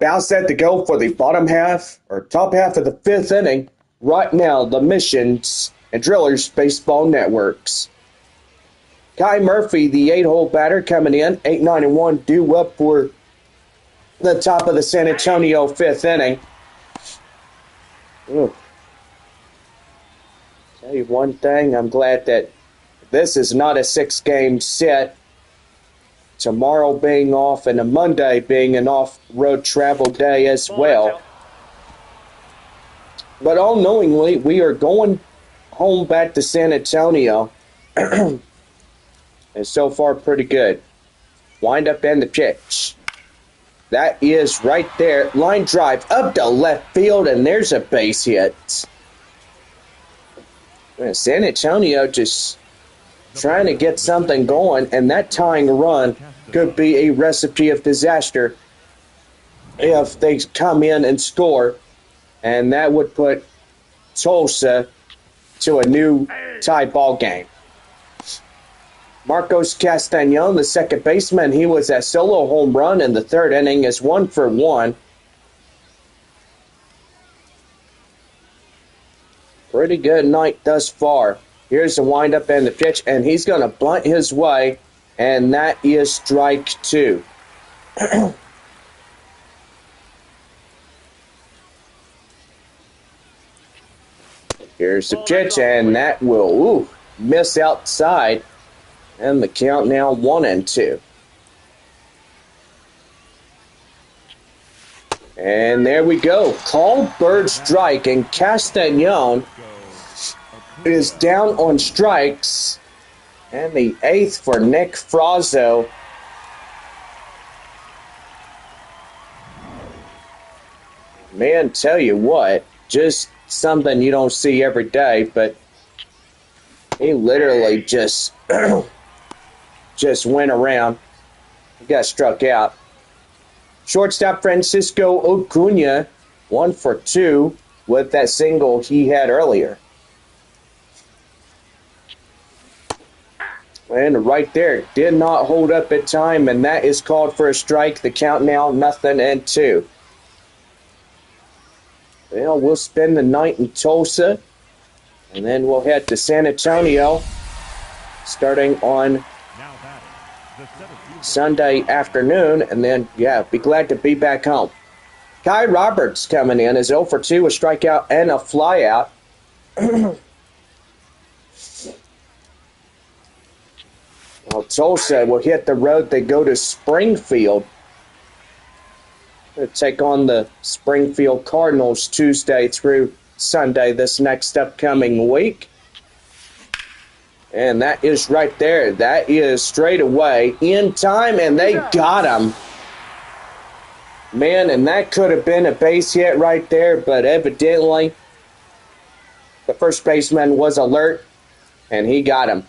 About set to go for the bottom half or top half of the fifth inning. Right now, the Missions and Drillers Baseball Networks. Kai Murphy, the 8-hole batter, coming in, 8-9-1, due up for the top of the San Antonio fifth inning. Ooh. Tell you one thing, I'm glad that this is not a 6-game set. Tomorrow being off and a Monday being an off-road travel day as well. But all knowingly, we are going home back to San Antonio. And so far, pretty good. Wind up and the pitch. That is right there. Line drive up to left field, and there's a base hit. San Antonio just trying to get something going, and that tying run could be a recipe of disaster if they come in and score, and that would put Tulsa to a new tie ball game. Marcos Castañon, the second baseman, he was a solo home run in the third inning, is 1 for 1. Pretty good night thus far. Here's the windup and the pitch, and he's going to bunt his way, and that is strike 2. Here's the pitch, and that will miss outside. And the count now 1-2. And there we go. Called bird strike, and Castañon is down on strikes. And the 8th for Nick Frazzo. Man, tell you what, just something you don't see every day, but he literally just went around. He got struck out. Shortstop Francisco Acuna, 1 for 2 with that single he had earlier. And right there, did not hold up in time, and that is called for a strike. The count now 0-2. Well, we'll spend the night in Tulsa, and then we'll head to San Antonio starting on Sunday afternoon, and then, be glad to be back home. Kai Roberts coming in is 0 for 2, a strikeout and a flyout. Well, Tulsa will hit the road. They go to Springfield. They'll take on the Springfield Cardinals Tuesday through Sunday this next upcoming week. And that is right there. That is straight away in time, and they got him. Man, and that could have been a base hit right there, but evidently the first baseman was alert, and he got him.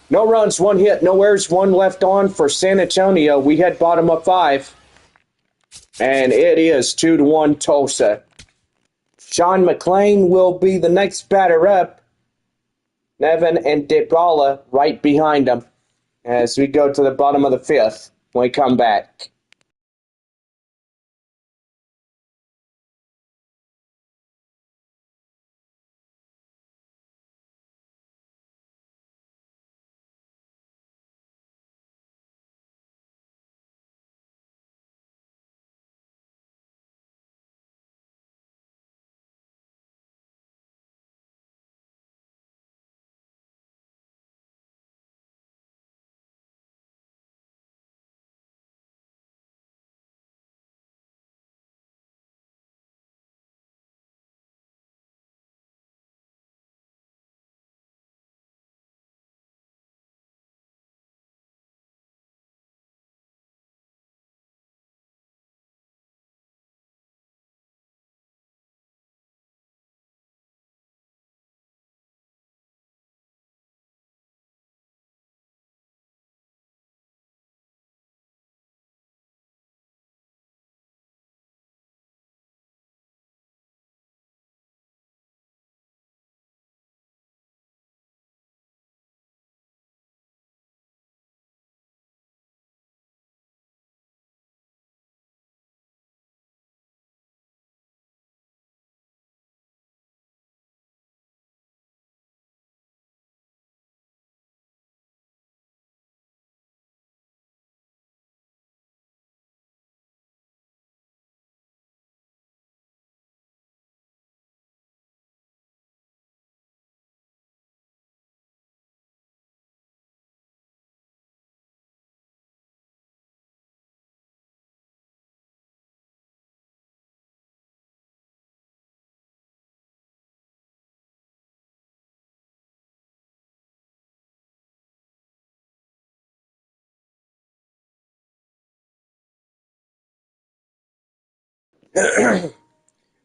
No runs, 1 hit, no errors, 1 left on for San Antonio. We had bottom of 5, and it is 2-1 Tulsa. Sean McLean will be the next batter up. Nevin and Dybala right behind him as we go to the bottom of the 5th when we come back.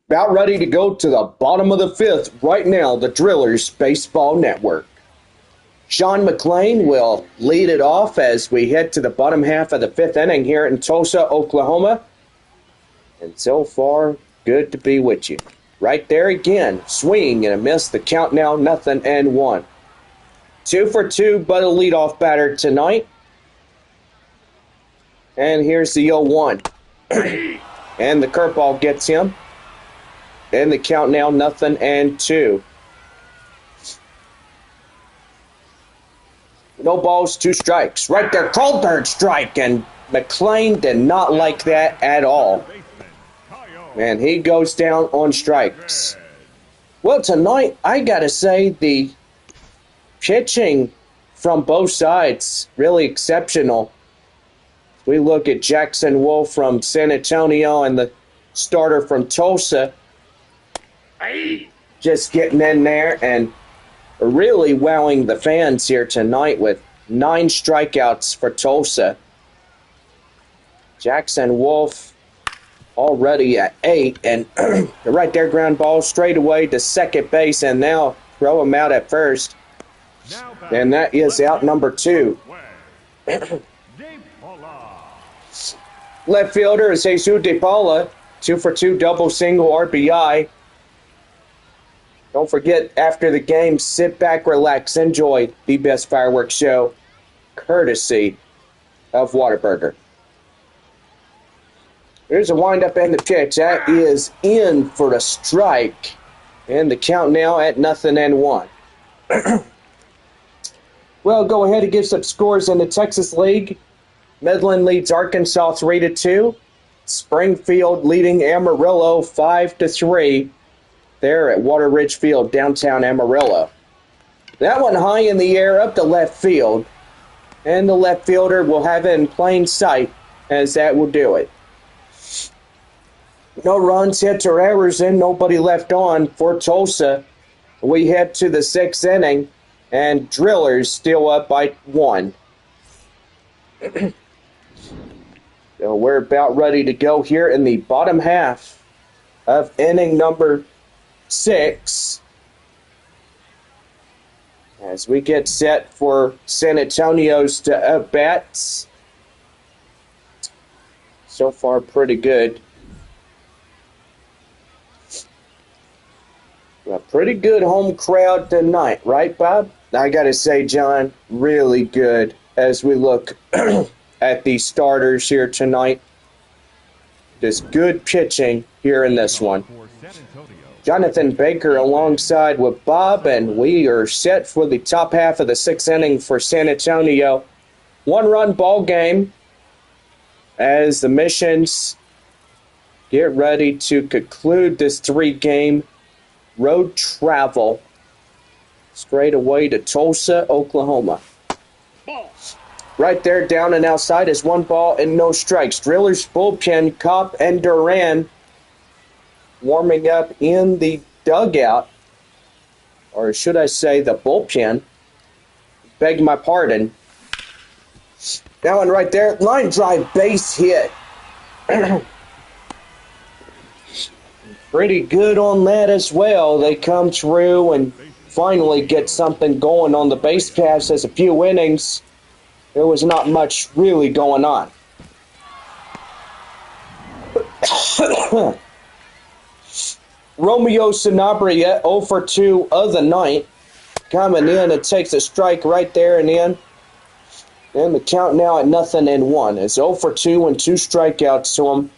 About ready to go to the bottom of the fifth right now, the Drillers Baseball Network. Sean McLean will lead it off as we head to the bottom half of the fifth inning here in Tulsa, Oklahoma. And so far, good to be with you. Right there again, swing and a miss. The count now 0-1. 2 for 2, but a leadoff batter tonight. And here's the 0-1. And the curveball gets him. And the count now 0-2. No balls, 2 strikes. Right there, called third strike, and McLean did not like that at all. And he goes down on strikes. Well, tonight, I gotta say, the pitching from both sides, really exceptional. We look at Jackson Wolf from San Antonio and the starter from Tulsa. Just getting in there and really wowing the fans here tonight with 9 strikeouts for Tulsa. Jackson Wolf already at 8, and right there, ground ball straight away to second base, and now throw him out at first. And that is out number 2. Left fielder is Jesus De Paula, 2 for 2, double, single, RBI. Don't forget, after the game, sit back, relax, enjoy the best fireworks show, courtesy of Whataburger. Here's a windup and the pitch. That is in for the strike. And the count now at 0-1. Well, go ahead and give some scores in the Texas League. Midland leads Arkansas 3-2. Springfield leading Amarillo 5-3. There at Water Ridge Field, downtown Amarillo. That one high in the air up to left field. And the left fielder will have it in plain sight, as that will do it. No runs, hits, or errors in, nobody left on for Tulsa. We head to the 6th inning, and Drillers still up by 1. So we're about ready to go here in the bottom half of inning number 6 as we get set for San Antonio's to bats. So far, pretty good. A pretty good home crowd tonight, right, Bob? I gotta say, John, really good as we look at the starters here tonight. Just good pitching here in this one. Jonathan Baker alongside with Bob, and we are set for the top half of the 6th inning for San Antonio. 1-run ball game as the Missions get ready to conclude this 3-game road travel straight away to Tulsa, Oklahoma. Right there, down and outside is 1 ball and no strikes. Drillers bullpen, Kopp and Duran warming up in the dugout, or should I say the bullpen. Beg my pardon. That one right there, line drive base hit. Pretty good on that as well. They come through and finally get something going on the base pass as a few innings. There was not much really going on. Romeo Sanabria 0 for 2 of the night. Coming in, it takes a strike right there and in. And the count now at 0-1. It's 0 for 2 and 2 strikeouts to him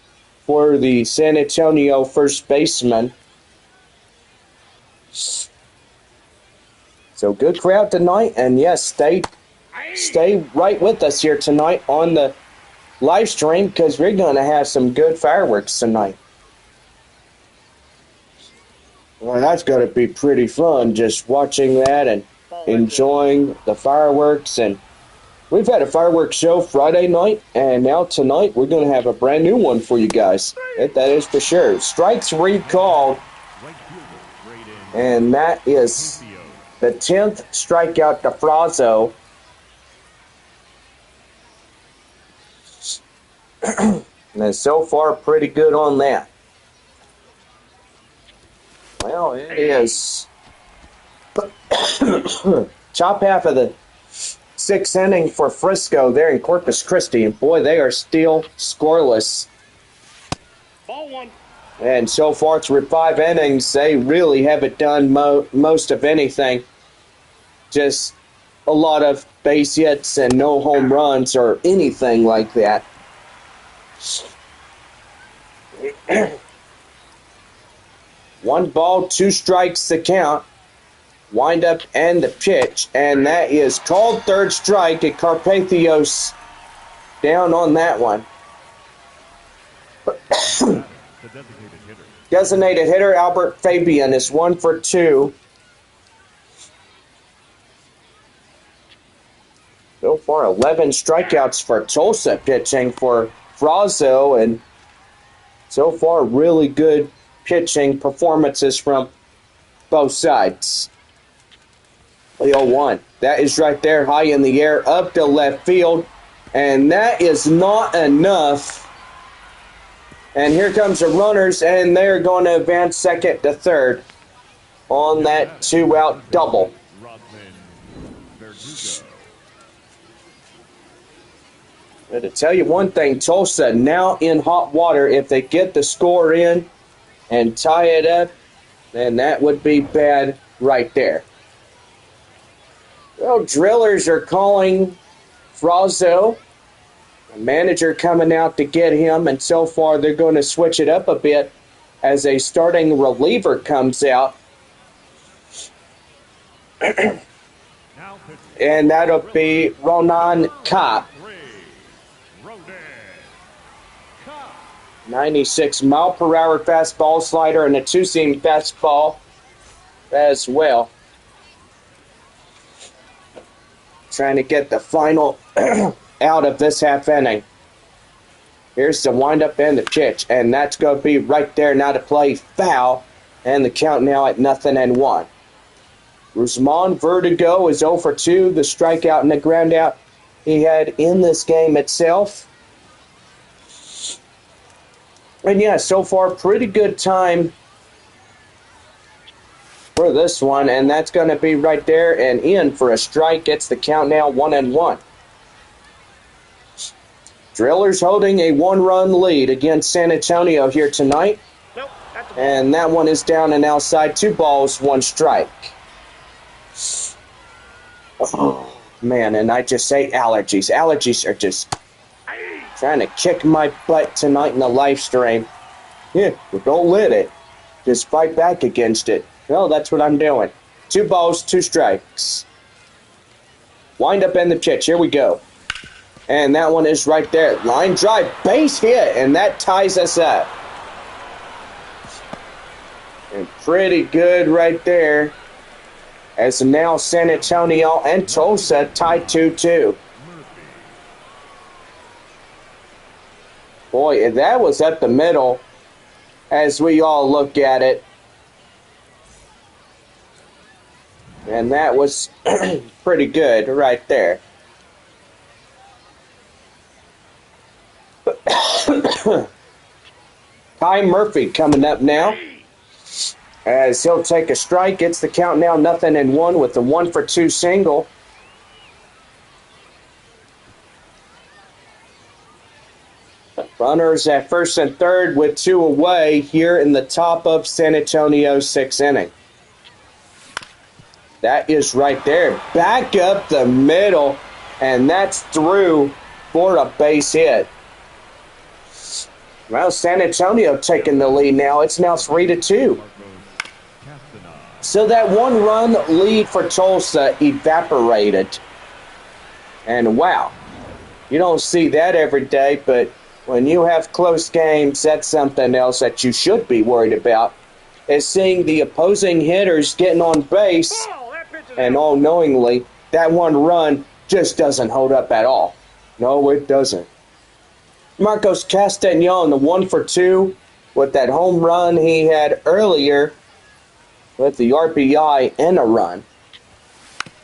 for the San Antonio first baseman. So good crowd tonight, and yes, stay right with us here tonight on the live stream because we're going to have some good fireworks tonight. Well, that's going to be pretty fun, just watching that and enjoying the fireworks. And we've had a fireworks show Friday night, and now tonight we're going to have a brand new one for you guys. That is for sure. Strikes recalled, and that is the 10th strikeout to Frazo. And so far, pretty good on that. Well, it is top half of the sixth inning for Frisco there in Corpus Christi, and boy, they are still scoreless. Ball one. And so far through 5 innings, they really haven't done most of anything. Just a lot of base hits and no home runs or anything like that. 1 ball, 2 strikes the count. Wind up and the pitch, and that is called third strike, and Carpathios down on that one. The designated hitter. Designated hitter Albert Fabian is 1 for 2. So far, 11 strikeouts for Tulsa pitching for Frazzo, and so far, really good pitching performances from both sides. 3-0-1. That is right there, high in the air, up to left field, and that is not enough. And here comes the runners, and they're going to advance second to third on that 2-out double. But to tell you one thing, Tulsa now in hot water. If they get the score in and tie it up, then that would be bad right there. Well, drillers are calling Frazzo. The manager coming out to get him, and so far they're going to switch it up a bit as a starting reliever comes out. And that'll be Ronan Kopp. 96 mile per hour fastball slider and a 2-seam fastball as well. Trying to get the final out of this half inning. Here's the windup and the pitch, and that's going to be right there now to play foul, and the count now at 0-1. Guzman Vertigo is 0 for 2, the strikeout and the ground out he had in this game itself. And yeah, so far, pretty good time for this one, and that's going to be right there and in for a strike. Gets the count now 1-1. Drillers holding a 1-run lead against San Antonio here tonight. Nope, and that one is down and outside. 2 balls, 1 strike. Oh, man, and I just say allergies. Allergies are just trying to kick my butt tonight in the live stream. Yeah, but don't let it. Just fight back against it. Well, that's what I'm doing. 2 balls, 2 strikes. Wind up and the pitch. Here we go. And that one is right there. Line drive, base hit, and that ties us up. And pretty good right there. As now San Antonio and Tulsa tied 2-2. Boy, that was up the middle as we all look at it. And that was pretty good right there. Kai Murphy coming up now. As he'll take a strike, gets the count now 0-1 with the 1 for 2 single. Runners at first and third with 2 away here in the top of San Antonio's 6th inning. That is right there. Back up the middle, and that's through for a base hit. Well, San Antonio taking the lead now. It's now 3-2. So that 1-run lead for Tulsa evaporated. And wow, you don't see that every day, but when you have close games, that's something else that you should be worried about, is seeing the opposing hitters getting on base, and all knowingly, that 1 run just doesn't hold up at all. No, it doesn't. Marcos Castañon, the 1 for 2 with that home run he had earlier with the RBI and a run.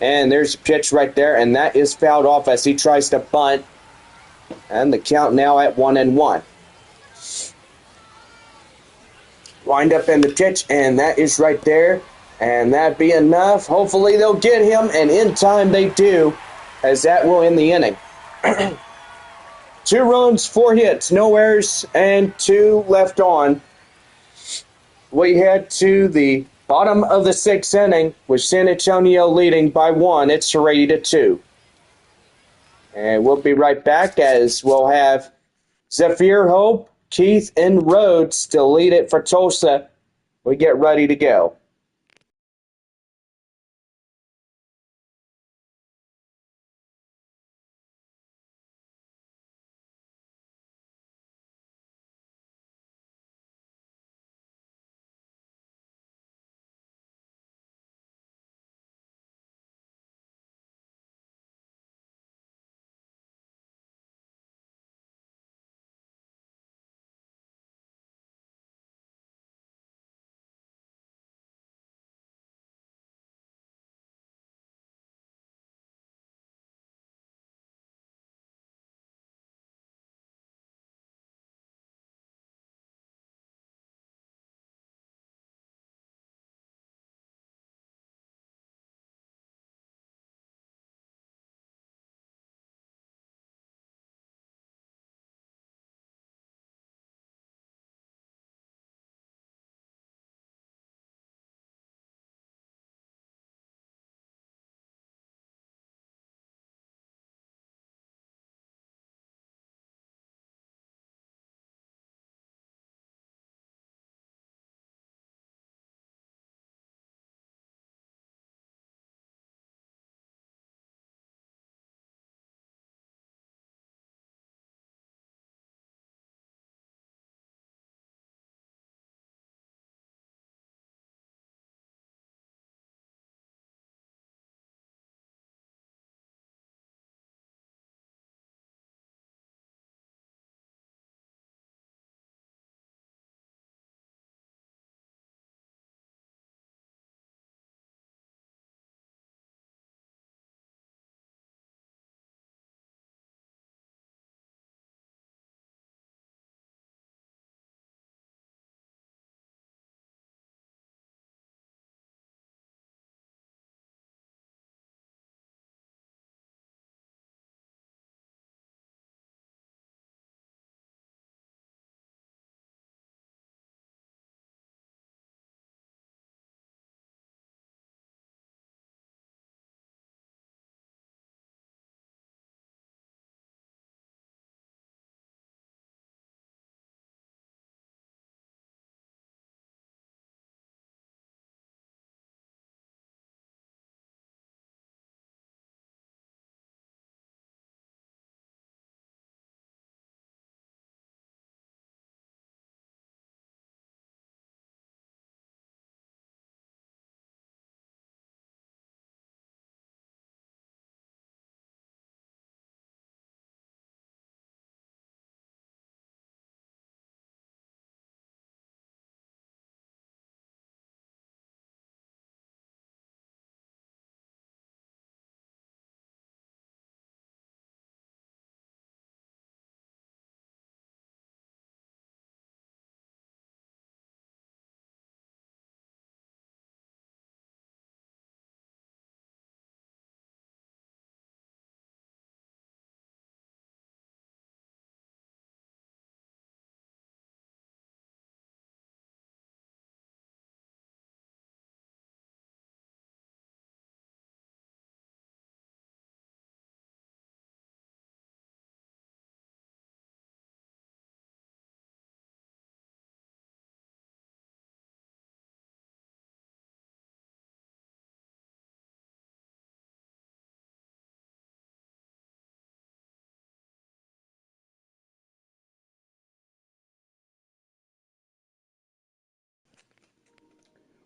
And there's a pitch right there, and that is fouled off as he tries to bunt. And the count now at 1-1. Wind up in the pitch, and that is right there. And that be enough. Hopefully they'll get him, and in time they do, as that will end the inning. 2 runs, 4 hits, no errors, and 2 left on. We head to the bottom of the 6th inning with San Antonio leading by 1. It's 3-2. And we'll be right back as we'll have Zephyr Hope, Keith, and Rhodes to lead it for Tulsa. We get ready to go.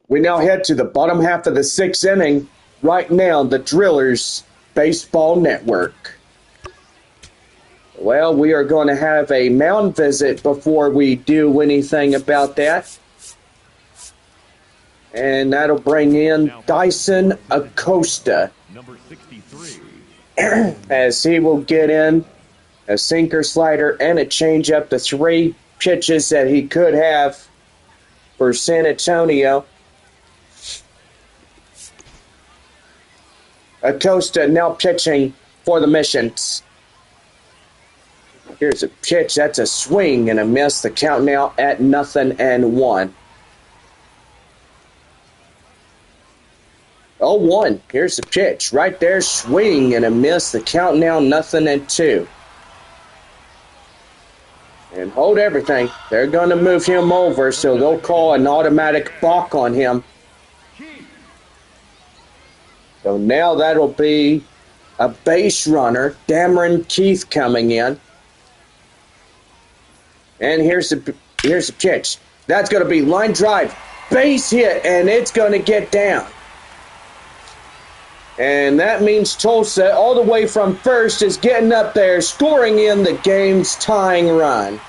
We now head to the bottom half of the 6th inning. Right now, the Drillers Baseball Network. Well, we are going to have a mound visit before we do anything about that. And that'll bring in Dyson Acosta. Number 63. As he will get in a sinker, slider, and a changeup, the 3 pitches that he could have for San Antonio. Acosta now pitching for the Missions. Here's a pitch. That's a swing and a miss. The count now at 0-1. 0-1. Here's the pitch. Right there, swing and a miss. The count now 0-2. And hold everything. They're going to move him over, so they'll call an automatic balk on him. So now that'll be a base runner. Dameron Keith coming in. And here's the pitch. That's going to be line drive. Base hit, and it's going to get down. And that means Tulsa, all the way from first, is getting up there, scoring in the game's tying run.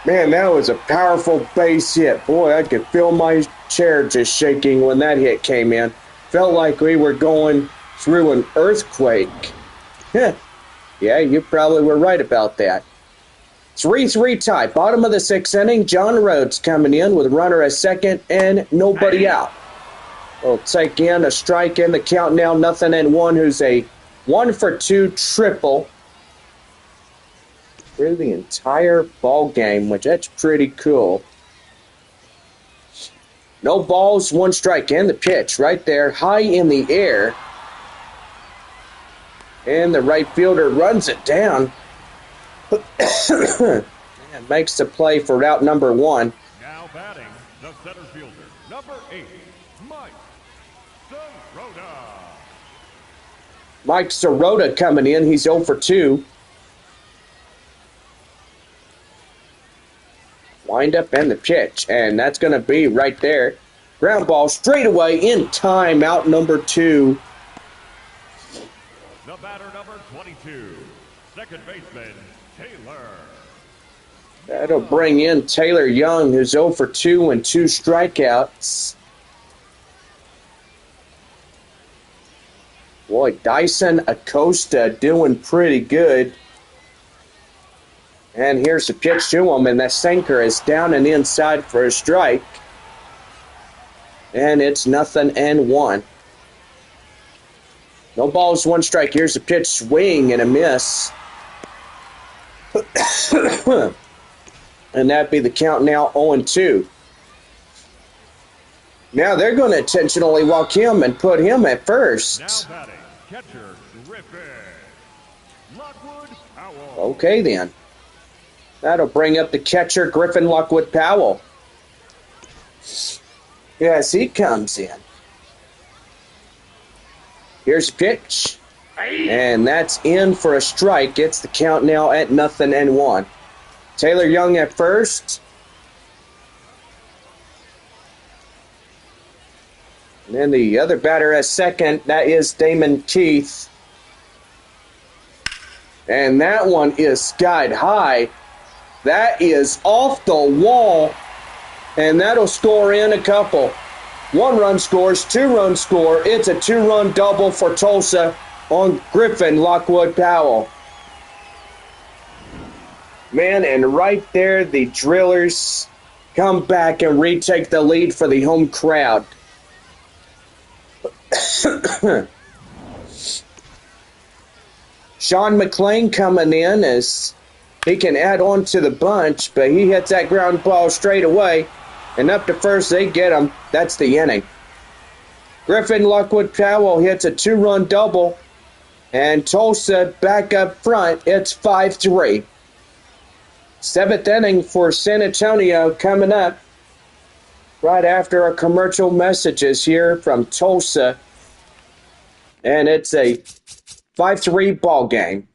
Man, that was a powerful base hit. Boy, I could feel my chair just shaking when that hit came in. Felt like we were going through an earthquake. Yeah, you probably were right about that. 3-3 tie. Bottom of the sixth inning. John Rhodes coming in with a runner at second and nobody out. We'll take in a strike in the count now 0-1, who's a 1-for-2 triple through the entire ball game, which that's pretty cool. No balls, one strike, and the pitch right there, high in the air. And the right fielder runs it down. And makes the play for route number 1. Now batting, the center fielder, number 8, Mike Sirota. Mike Sirota coming in. He's 0-for-2. Wind up and the pitch. And that's going to be right there. Ground ball straight away in time. Out number 2. The batter, number 22, second baseman, Taylor. That'll bring in Taylor Young, who's 0-for-2 and 2 strikeouts. Boy, Dyson Acosta doing pretty good. And here's the pitch to him, and that sinker is down and inside for a strike. And it's 0-1. No balls, one strike. Here's the pitch, swing and a miss. And that'd be the count now 0-2. Now they're going to intentionally walk him and put him at first. Now batting, catcher, Griffin Lockwood Powell. Okay then. That'll bring up the catcher, Griffin Lockwood Powell. Yes, he comes in. Here's the pitch. And that's in for a strike. It's the count now at 0-1. Taylor Young at first. And then the other batter at second, that is Damon Keith. And that one is skied high. That is off the wall. And that'll score in a couple. 1-run scores, 2-run score. It's a 2-run double for Tulsa on Griffin Lockwood Powell. Man, and right there, the Drillers come back and retake the lead for the home crowd. Sean McLean coming in as he can add on to the bunch, but he hits that ground ball straight away. And up to first, they get him. That's the inning. Griffin Lockwood Powell hits a 2-run double. And Tulsa back up front. It's 5-3. 7th inning for San Antonio coming up right after our commercial messages here from Tulsa. And it's a 5-3 ball game.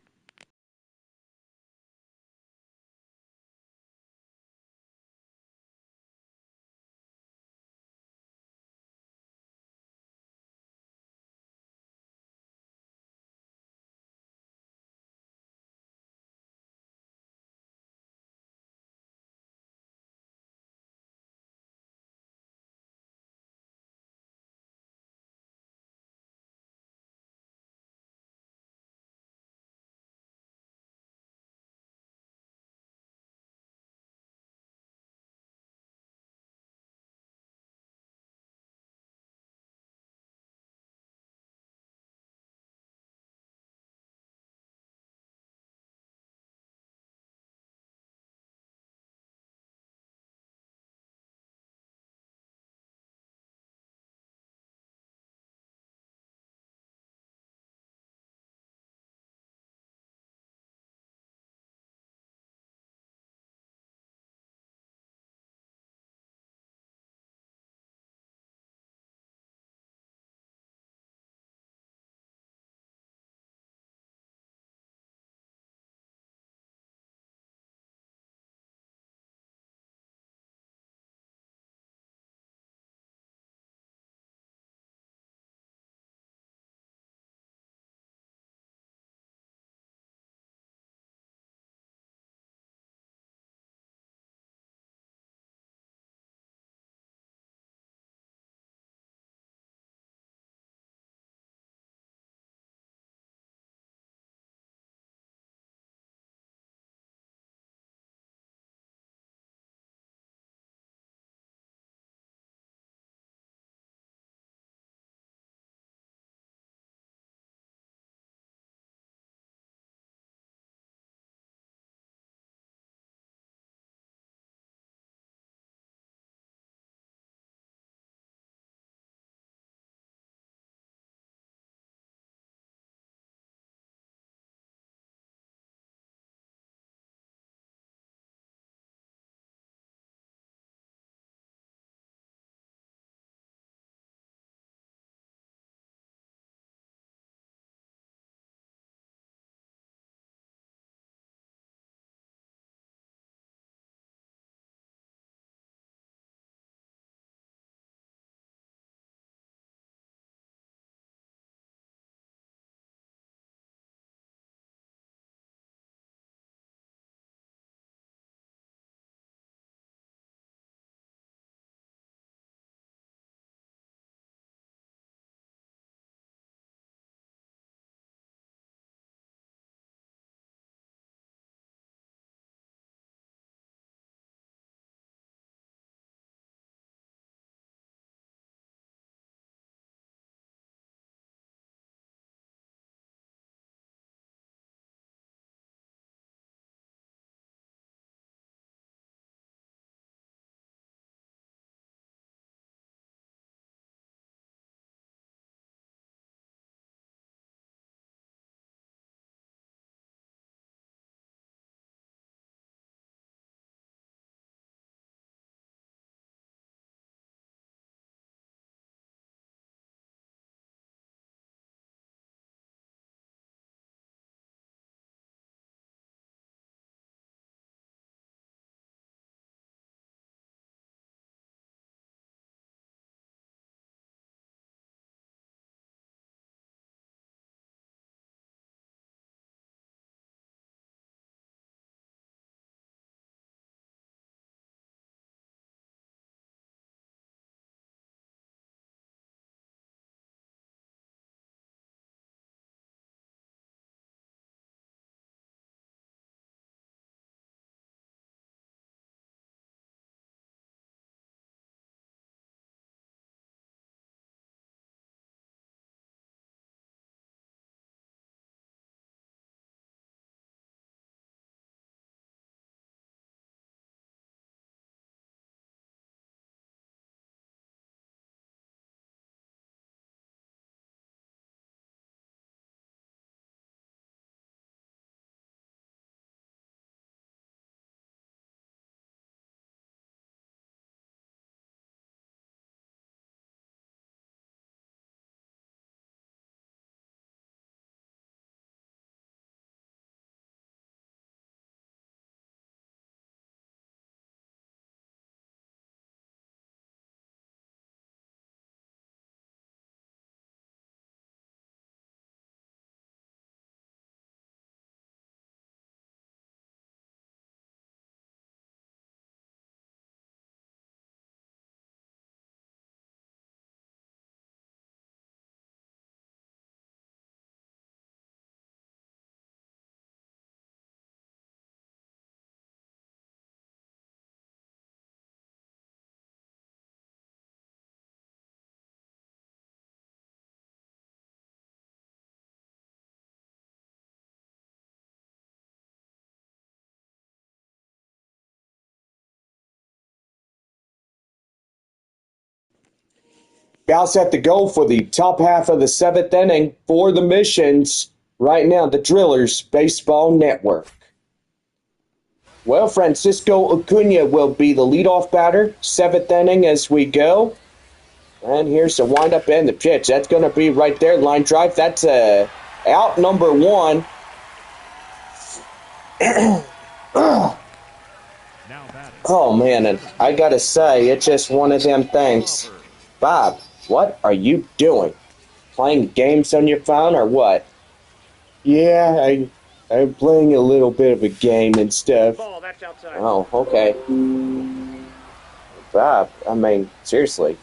About set to go for the top half of the 7th inning for the Missions. Right now, the Drillers Baseball Network. Well, Francisco Acuna will be the leadoff batter. 7th inning as we go. And here's the windup and the pitch. That's going to be right there. Line drive. That's out number 1. Oh, man. And I got to say, it's just one of them things. Bob, what are you doing? Playing games on your phone or what? Yeah, I'm playing a little bit of a game and stuff. Ball, that's outside. Oh, okay. Bob, I mean, seriously.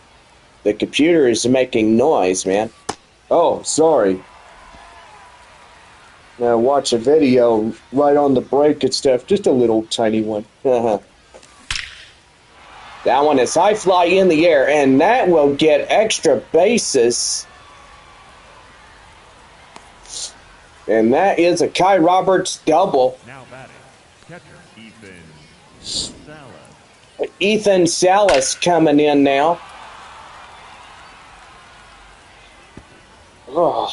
The computer is making noise, man. Oh, sorry. Now watch a video right on the break and stuff. Just a little tiny one. That one is high fly in the air, and that will get extra bases. And that is a Kai Roberts double. Now batting, catcher Ethan Salas. Ethan Salas coming in now. Oh.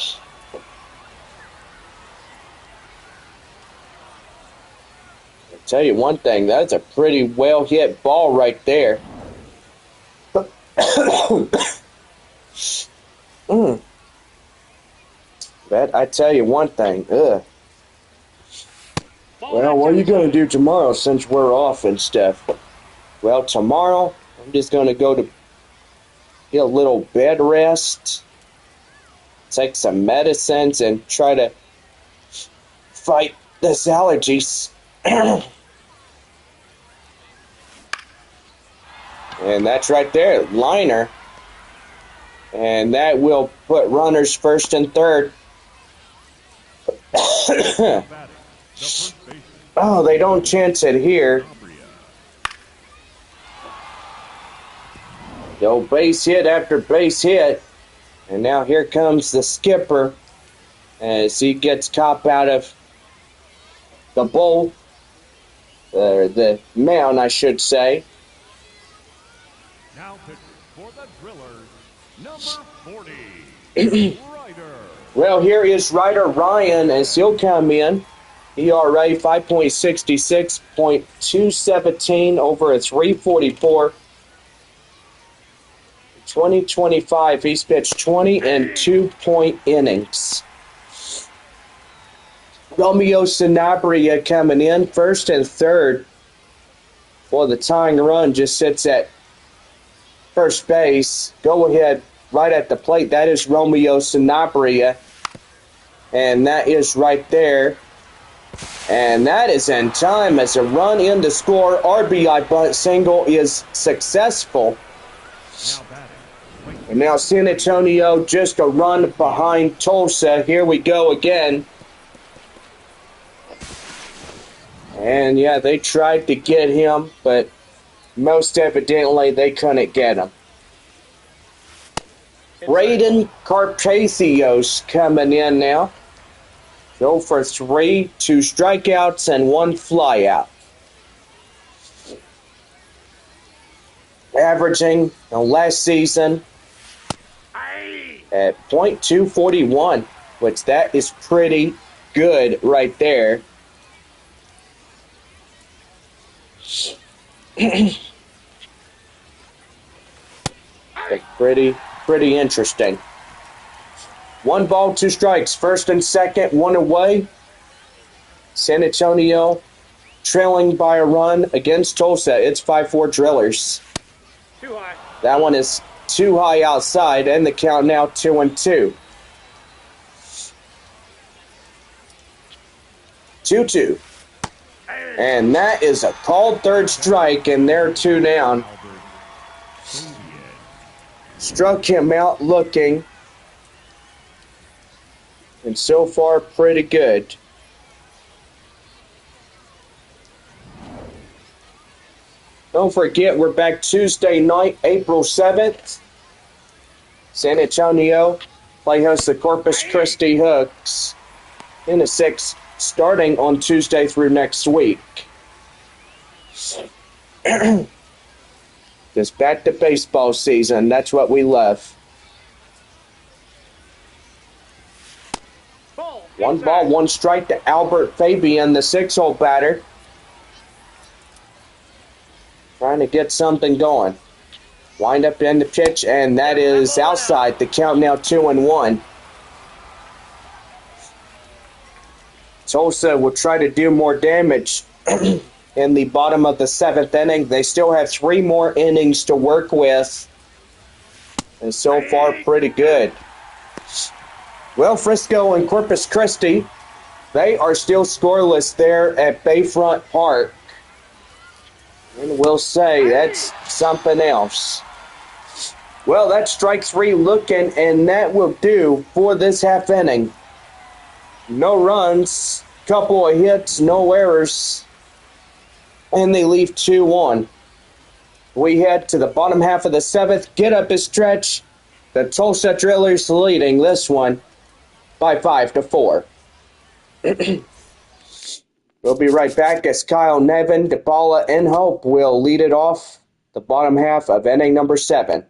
I'll tell you one thing, that's a pretty well hit ball right there. But I tell you one thing, Well, what are you going to do tomorrow since we're off and stuff? Well, tomorrow, I'm just going to go to get a little bed rest, take some medicines, and try to fight this allergies. And that's right there, liner. And that will put runners first and third. Oh, they don't chance it here. No base hit after base hit. And now here comes the skipper as he gets caught out of the bowl. The mound, I should say. Now pitching for the Drillers, number 40, Ryder. Well, here is Ryder Ryan as he'll come in. ERA 5.66, .217 over a 344. 2025, he's pitched 20 and 2-point innings. Romeo Sanabria coming in first and third. For the tying run just sits at first base. Go ahead, right at the plate. That is Romeo Sanabria. And that is right there. And that is in time as a run in to score. RBI bunt single is successful. And now San Antonio just a run behind Tulsa. Here we go again. And yeah, they tried to get him, but most evidently they couldn't get him. Braden Carpathios coming in now. Go for 3, 2 strikeouts, and 1 flyout. Averaging last season at .241, which that is pretty good right there. Pretty interesting. 1 ball, 2 strikes. First and second, 1 away. San Antonio trailing by a run against Tulsa. It's 5-4 Drillers. Too high. That one is too high outside, and the count now 2-2. 2-2. And that is a called third strike, and they're 2 down. Struck him out looking. And so far, pretty good. Don't forget, we're back Tuesday night, April 7th. San Antonio play host the Corpus Christi Hooks in the 6th, starting on Tuesday through next week. Just back to baseball season. That's what we love. One ball, one strike to Albert Fabian, the 6-hole batter. Trying to get something going. Wind up in the pitch, and that is outside. The count now 2-1. Tulsa will try to do more damage in the bottom of the 7th inning. They still have 3 more innings to work with. And so far, pretty good. Well, Frisco and Corpus Christi, they are still scoreless there at Bayfront Park. And we'll say that's something else. Well, that's strike 3 looking, and that will do for this half inning. No runs, couple of hits, no errors, and they leave 2 on. We head to the bottom half of the 7th. Get up a stretch. The Tulsa Drillers leading this one by 5-4. We'll be right back as Kyle Nevin, DePaula, and Hope will lead it off the bottom half of inning number 7.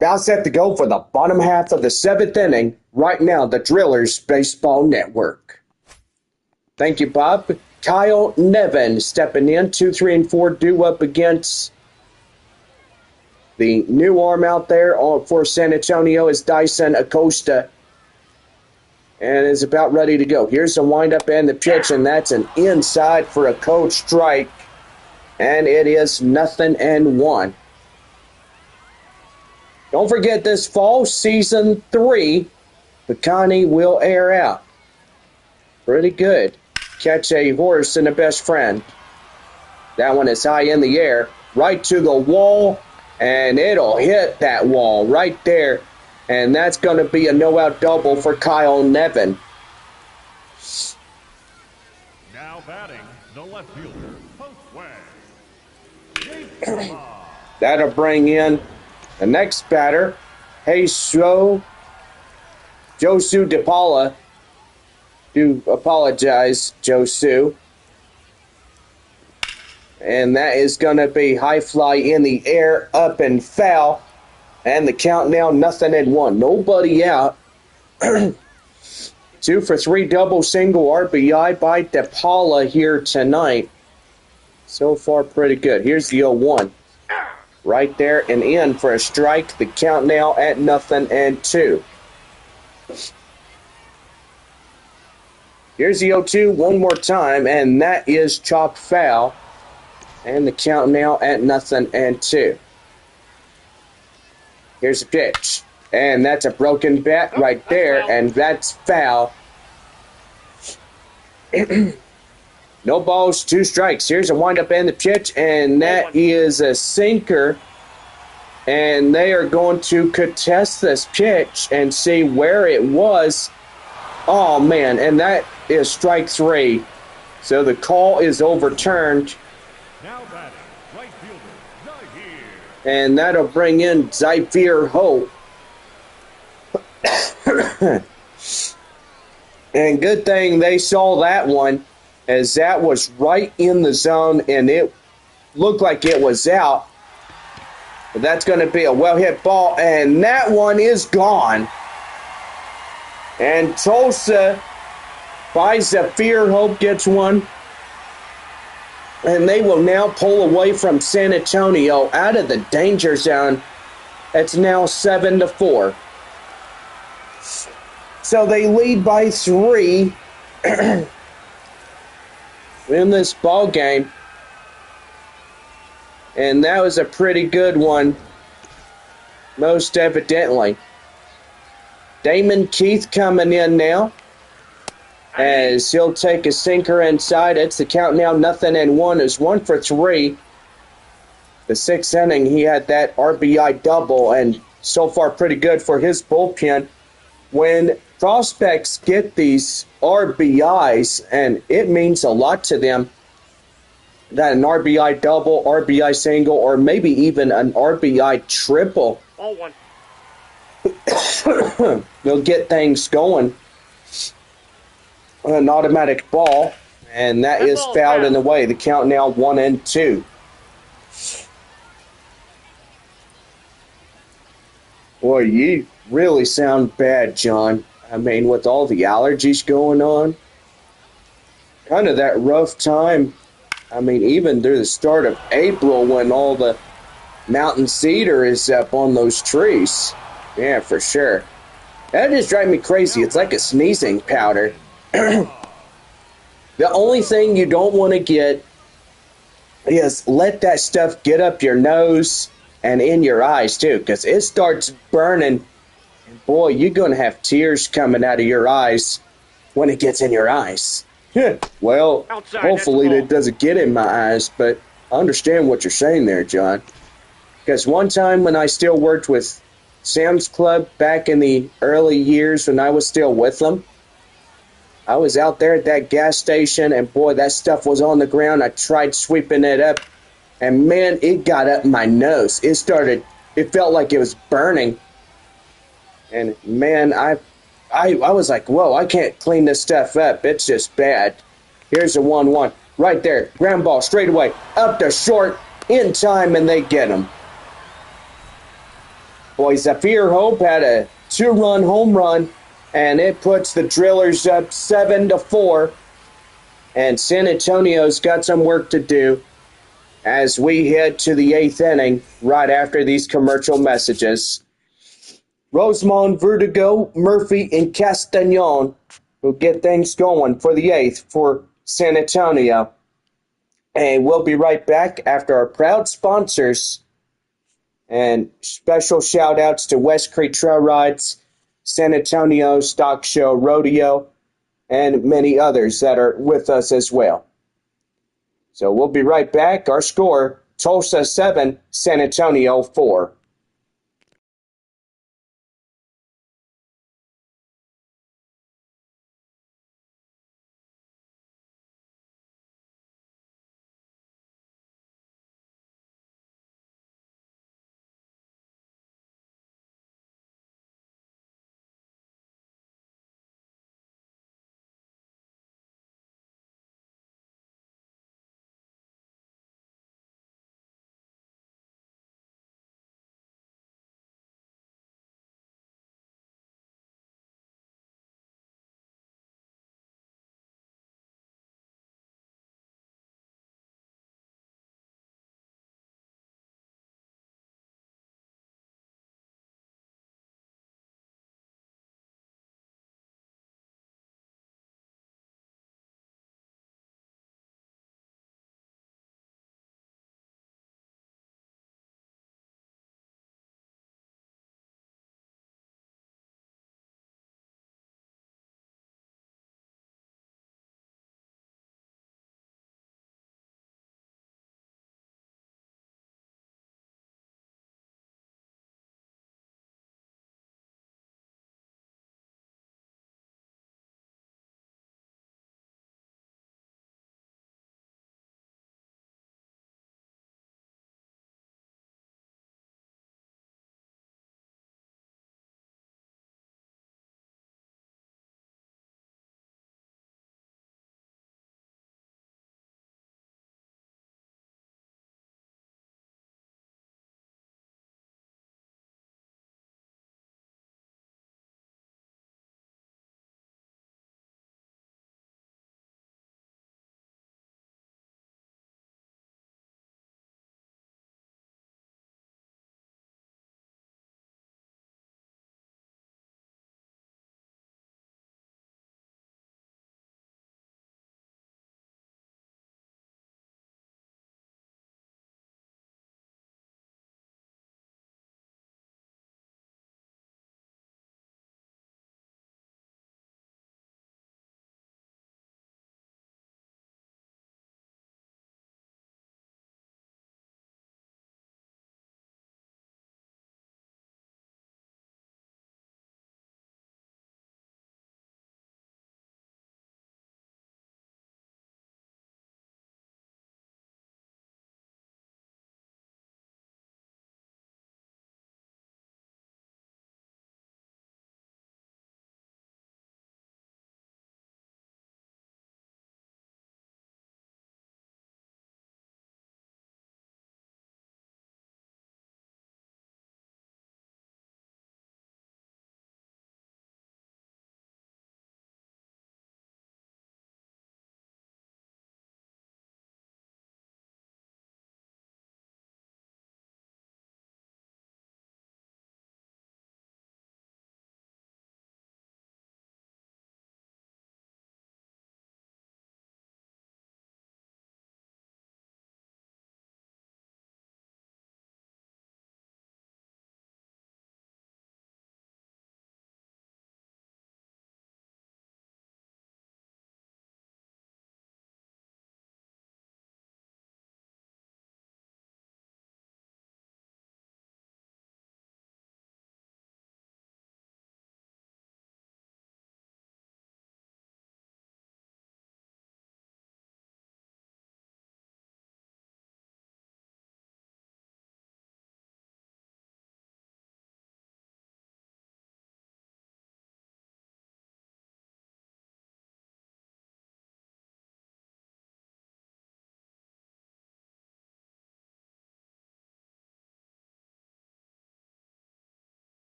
Now set to go for the bottom half of the 7th inning. Right now, the Drillers Baseball Network. Thank you, Bob. Kyle Nevin stepping in. 2, 3, and 4 due up against the new arm out there for San Antonio is Dyson Acosta. And is about ready to go. Here's the windup and the pitch, and that's an inside for a cold strike. And it is 0-1. Don't forget this fall, season 3, Picani will air out. Pretty good. Catch a horse and a best friend. That one is high in the air, right to the wall, and it'll hit that wall right there. And that's going to be a no-out double for Kyle Nevin. Now batting, the left fielder, Postway. That'll bring in the next batter, Josu DePaula. Do apologize, Josu. And that is going to be high fly in the air, up and foul. And the count now 0-1. Nobody out. 2 for 3 double single RBI by DePaula here tonight. So far pretty good. Here's the 0-1. Right there and in for a strike. The count now at 0-2. Here's the 0-2 one more time, and that is chalk foul. And the count now at 0-2. Here's the pitch. And that's a broken bat right there, and that's foul. No balls, 2 strikes. Here's a windup and the pitch, and that is a sinker. And they are going to contest this pitch and see where it was. Oh, man, and that is strike 3. So the call is overturned. Now batting, right fielder, Zahir. And that'll bring in Zahir Hope. And good thing they saw that one, as that was right in the zone and it looked like it was out. But that's going to be a well-hit ball, and that one is gone. And Tulsa by Zahir Hope gets one. And they will now pull away from San Antonio out of the danger zone. It's now 7-4. So they lead by 3 in this ball game. And that was a pretty good one, most evidently. Damon Keith coming in now, as he'll take a sinker inside. It's the count now, 0-1 is 1 for 3. The 6th inning, he had that RBI double, and so far pretty good for his bullpen. When prospects get these RBIs, and it means a lot to them, that an RBI double, RBI single, or maybe even an RBI triple, All one. they'll get things going. An automatic ball, and that is fouled in the way. The count now 1-2. Boy, you really sound bad, John. I mean, with all the allergies going on, kind of that rough time. I mean, even through the start of April when all the mountain cedar is up on those trees. Yeah, for sure. That just drives me crazy. It's like a sneezing powder. The only thing you don't want to get is let that stuff get up your nose and in your eyes too, because it starts burning. And boy, you're going to have tears coming out of your eyes when it gets in your eyes. Well, hopefully it doesn't get in my eyes, but I understand what you're saying there, John. Because one time when I still worked with Sam's Club back in the early years when I was still with them, I was out there at that gas station, and boy, that stuff was on the ground. I tried sweeping it up, and man, it got up my nose. It felt like it was burning. And man, I was like, whoa, I can't clean this stuff up. It's just bad. Here's a 1-1. Right there. Ground ball straight away. Up to short. In time, and they get him. Boy, Zahir Hope had a 2-run home run, and it puts the Drillers up 7-4. And San Antonio's got some work to do as we head to the 8th inning right after these commercial messages. Rosemont, Verdugo, Murphy, and Castagnon will get things going for the 8th for San Antonio. And we'll be right back after our proud sponsors. And special shout outs to West Creek Trail Rides, San Antonio Stock Show Rodeo, and many others that are with us as well. So we'll be right back. Our score, Tulsa 7, San Antonio 4.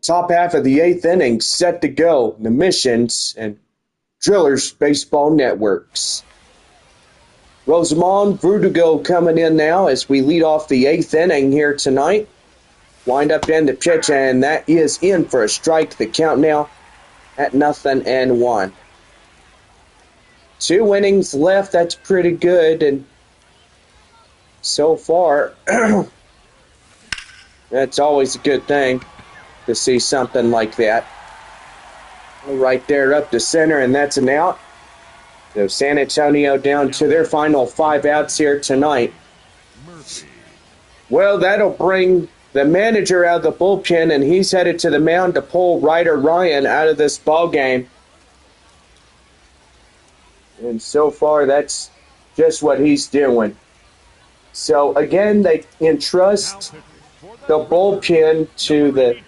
top half of the 8th inning set to go. The Missions and Drillers Baseball Networks. Rosamond Verdugo coming in now as we lead off the 8th inning here tonight. Wind up in the pitch, and that is in for a strike. The count now at 0-1. 2 innings left. That's pretty good, and so far, that's always a good thing to see something like that. Right there up the center, and that's an out. So San Antonio down to their final 5 outs here tonight. Well, that'll bring the manager out of the bullpen, and he's headed to the mound to pull Ryder Ryan out of this ball game. And so far, that's just what he's doing. So again, they entrust the bullpen to the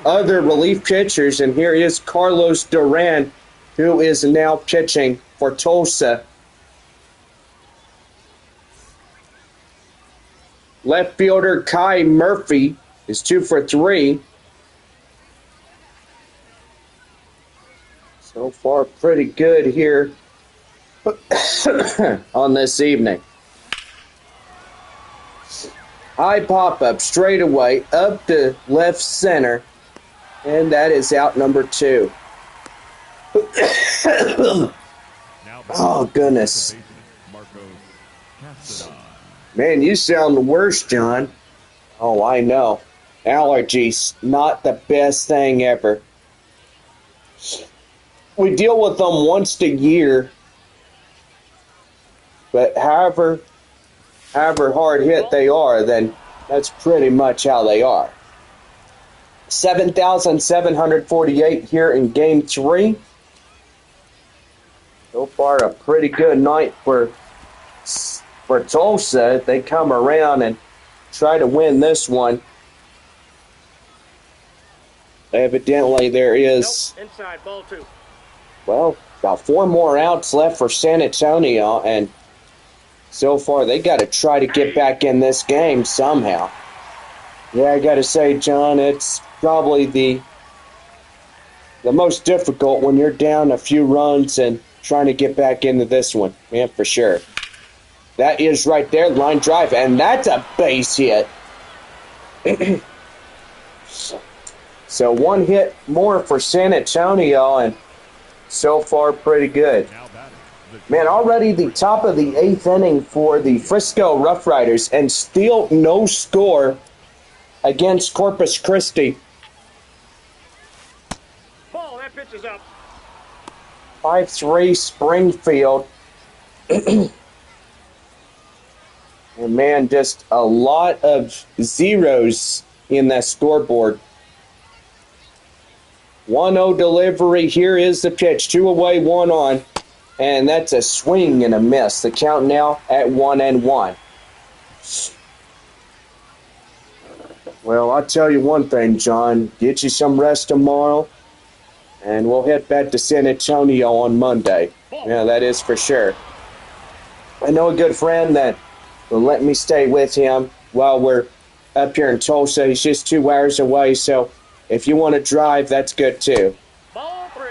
other relief pitchers, and here is Carlos Duran, who is now pitching for Tulsa. Left fielder Kai Murphy is 2 for 3. So far, pretty good here on this evening. High pop-up straight away up to left center, and that is out number 2. Oh, goodness. Man, you sound the worst, John. Oh, I know. Allergies, not the best thing ever. We deal with them once a year, but however hard hit they are, then that's pretty much how they are. 7,748 here in Game 3. So far, a pretty good night for Tulsa. They come around and try to win this one. Evidently, there is... Nope, inside, ball 2. Well, about 4 more outs left for San Antonio, and so far they got to try to get back in this game somehow. Yeah, I got to say, John, it's probably the most difficult when you're down a few runs and trying to get back into this one. Yeah, for sure. That is right there, line drive, and that's a base hit. So 1 hit more for San Antonio, and so far pretty good. Man, already the top of the 8th inning for the Frisco Rough Riders, and still no score against Corpus Christi. Ball, that pitch is up. 5-3 Springfield. And man, just a lot of zeros in that scoreboard. 1-0 delivery. Here is the pitch. 2 away, 1 on. And that's a swing and a miss. The count now at 1-1. Well, I'll tell you one thing, John. Get you some rest tomorrow, and we'll head back to San Antonio on Monday. Yeah, that is for sure. I know a good friend that will let me stay with him while we're up here in Tulsa. He's just 2 hours away, so if you want to drive, that's good too. Ball 3.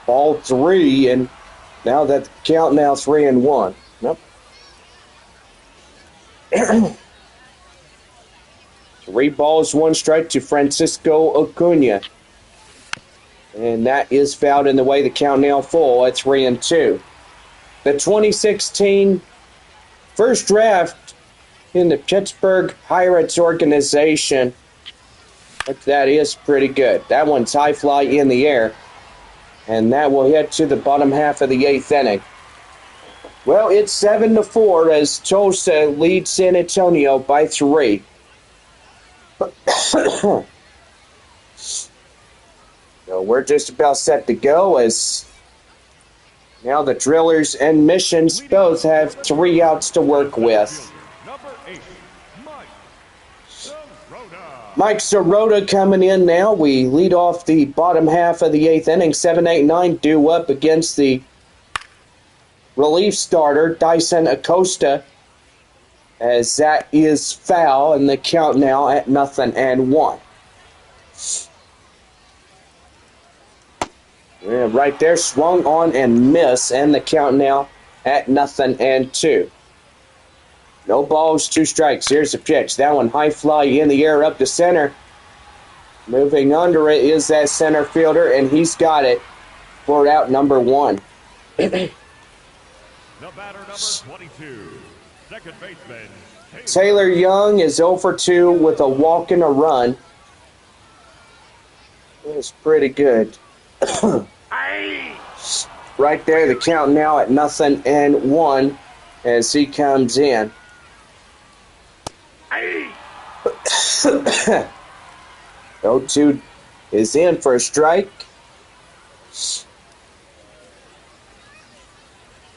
Ball 3, and now that count now 3-1. Nope. 3 balls, 1 strike to Francisco Acuna. And that is fouled in the way. The count now full at 3-2. The 2016 first draft in the Pittsburgh Pirates organization. But that is pretty good. That one's high fly in the air. And that will head to the bottom half of the 8th inning. Well, it's 7-4 as Tulsa leads San Antonio by 3. So we're just about set to go as now the Drillers and Missions both have 3 outs to work with. Mike Sirota coming in now. We lead off the bottom half of the 8th inning. 7-8-9 due up against the relief starter, Dyson Acosta. as that is foul, and the count now at 0-1. Yeah, right there, swung on and missed, and the count now at 0-2. No balls, 2 strikes. Here's the pitch. That one high fly in the air up to center. Moving under it is that center fielder, and he's got it for out number 1. The batter number 22, second baseman Taylor Young is 0 for 2 with a walk and a run. It's pretty good. Right there, the count now at 0-1 as he comes in. 0-2 is in for a strike.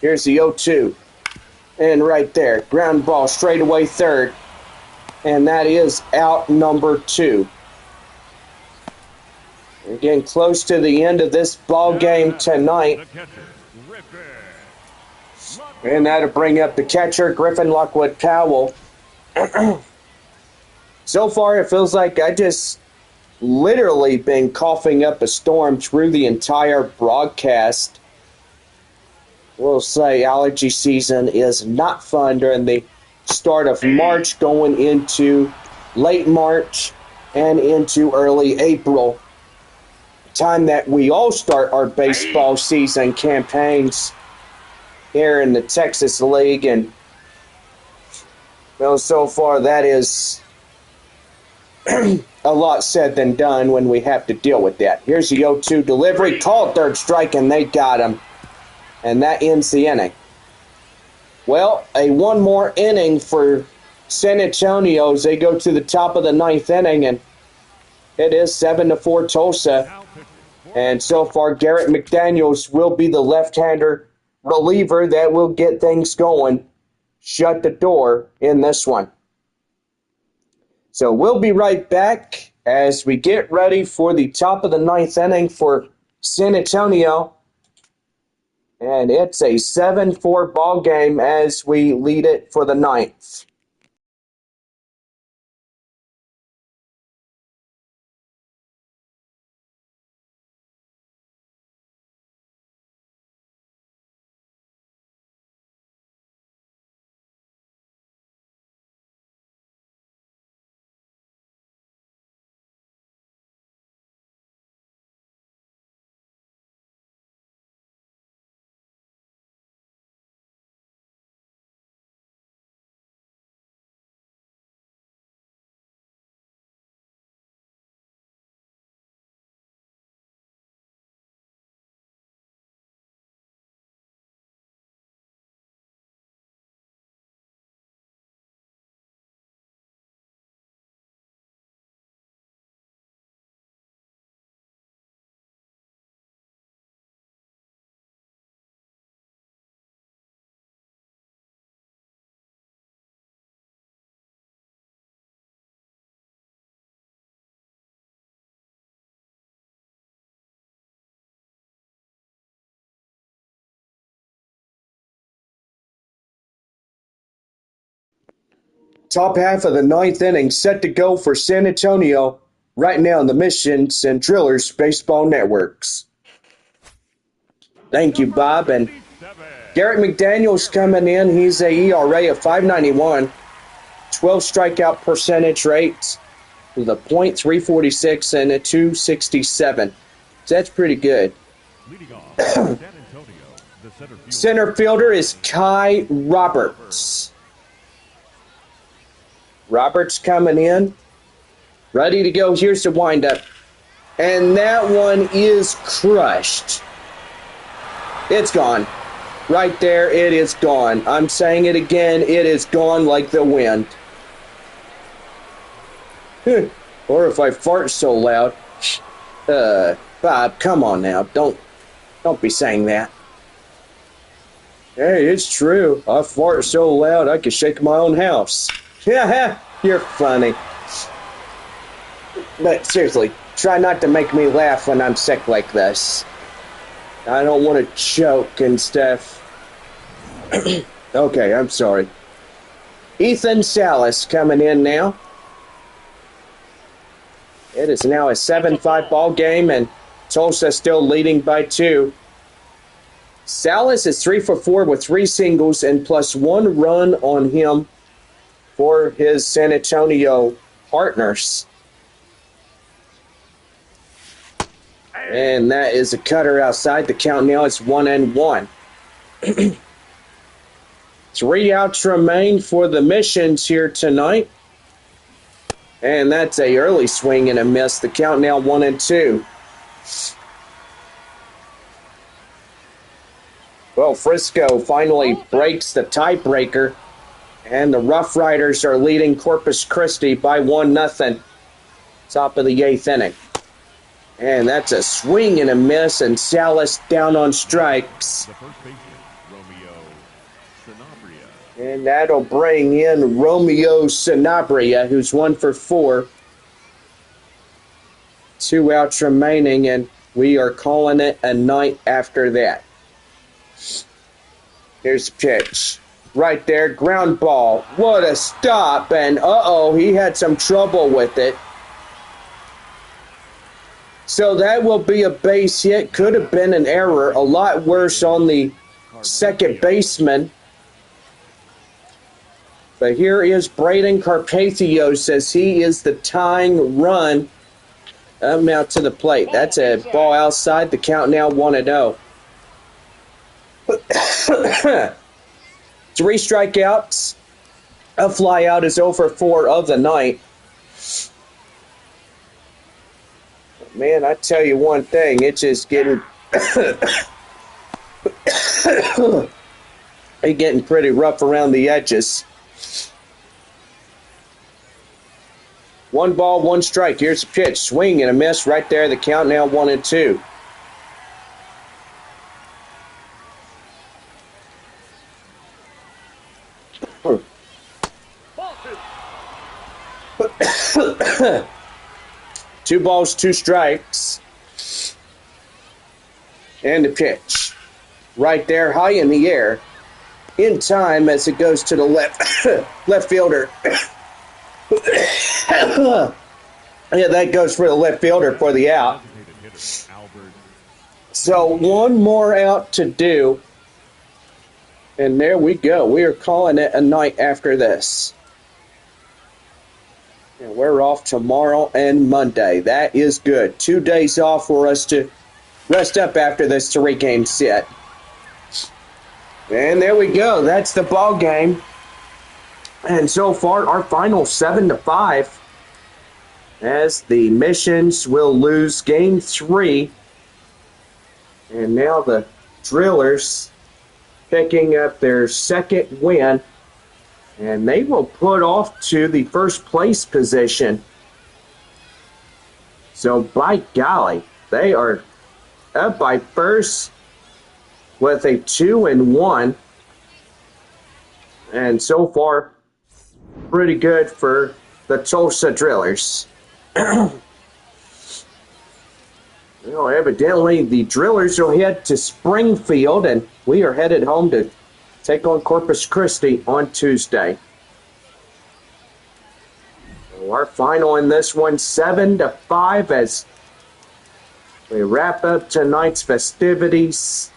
Here's the 0-2. And right there, ground ball straight away third. And that is out number 2. We're getting close to the end of this ball game tonight. And that'll bring up the catcher, Griffin Lockwood Powell. So far, it feels like I just literally been coughing up a storm through the entire broadcast. We'll say allergy season is not fun during the start of March, going into late March and into early April. Time that we all start our baseball season campaigns here in the Texas League, and well, so far that is a lot said than done when we have to deal with that. Here's the 0-2 delivery, called third strike, and they got him, and that ends the inning. Well, one more inning for San Antonio as they go to the top of the 9th inning, and it is 7-4 Tulsa. And so far, Garrett McDaniels will be the left-hander reliever that will get things going, shut the door in this one. So we'll be right back as we get ready for the top of the 9th inning for San Antonio. And it's a 7-4 ball game as we lead it for the 9th. Top half of the 9th inning set to go for San Antonio right now in the Missions and Drillers Baseball Networks. Thank you, Bob. And Garrett McDaniels coming in. He's a ERA of 5.91, 12 strikeout percentage rates with a .346 and a 267. So that's pretty good. Center fielder is Kai Roberts. Roberts coming in, ready to go. Here's the windup. And that one is crushed. It's gone. Right there, it is gone. I'm saying it again, it is gone like the wind. Or if I fart so loud. Bob, come on now. Don't be saying that. Hey, it's true. I fart so loud I could shake my own house. Yeah, you're funny. But seriously, try not to make me laugh when I'm sick like this. I don't want to choke and stuff. Okay, I'm sorry. Ethan Salas coming in now. It is now a 7-5 ball game, and Tulsa still leading by 2. Salas is 3 for 4 with 3 singles and plus 1 run on him for his San Antonio partners. And that is a cutter outside. The count now is 1-1. 3 outs remain for the Missions here tonight. And that's a early swing and a miss. The count now 1-2. Well, Frisco finally breaks the tiebreaker, and the Rough Riders are leading Corpus Christi by 1-0. Top of the 8th inning. And that's a swing and a miss, and Salas down on strikes. The first baseman, Romeo Sanabria. And that'll bring in Romeo Sanabria, who's 1 for 4. 2 outs remaining, and we are calling it a night after that. Here's the pitch. Right there, ground ball. What a stop, and he had some trouble with it. So that will be a base hit. Could have been an error. A lot worse on the second baseman. But here is Braden Carpathios as he is the tying run out to the plate. That's a ball outside. The count now 1-0. 3 strikeouts. A fly out is 0 for 4 of the night. Man, I tell you one thing, it's just getting getting pretty rough around the edges. 1 ball, 1 strike. Here's the pitch. Swing and a miss right there. The count now 1-2. Ball 2. 2 balls, 2 strikes. And the pitch. Right there, high in the air. In time as it goes to the left fielder. Yeah, that goes for the left fielder for the out. So 1 more out to do. And there we go. We are calling it a night after this. And we're off tomorrow and Monday. That is good. 2 days off for us to rest up after this 3-game set. And there we go. That's the ball game. And so far, our final 7-5. As the Missions will lose Game 3. And now the Drillers picking up their second win. And they will put off to the first place position. So, by golly, they are up by first with a 2-1. And so far, pretty good for the Tulsa Drillers. Well, evidently, the Drillers will head to Springfield, and we are headed home to take on Corpus Christi on Tuesday. So our final in this one, 7-5, as we wrap up tonight's festivities.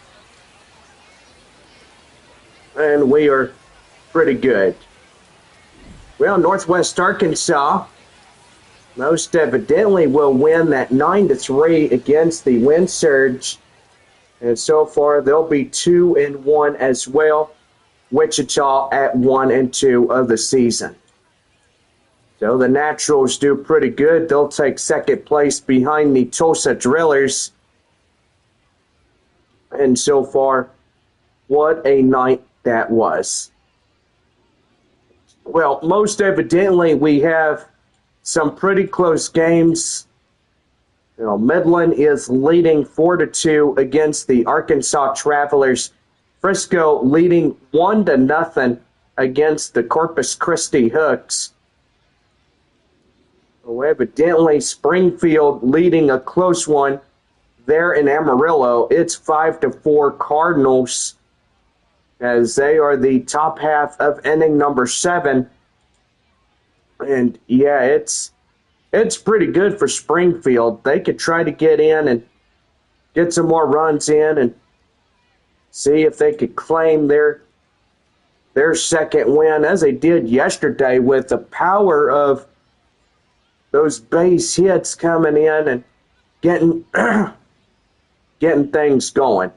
And we are pretty good. Well, Northwest Arkansas most evidently will win that 9-3 against the Wind Surge. And so far, they'll be 2-1 as well. Wichita at 1-2 of the season. So the Naturals do pretty good. They'll take second place behind the Tulsa Drillers. And so far, what a night that was. Well, most evidently, we have some pretty close games. You know, Midland is leading 4-2 against the Arkansas Travelers. Frisco leading 1-0 against the Corpus Christi Hooks. So evidently, Springfield leading a close one there in Amarillo. It's 5-4 Cardinals. as they are the top half of inning number 7. And yeah, it's pretty good for Springfield. They could try to get in and get some more runs in and see if they could claim their second win, as they did yesterday, with the power of those base hits coming in and getting getting things going.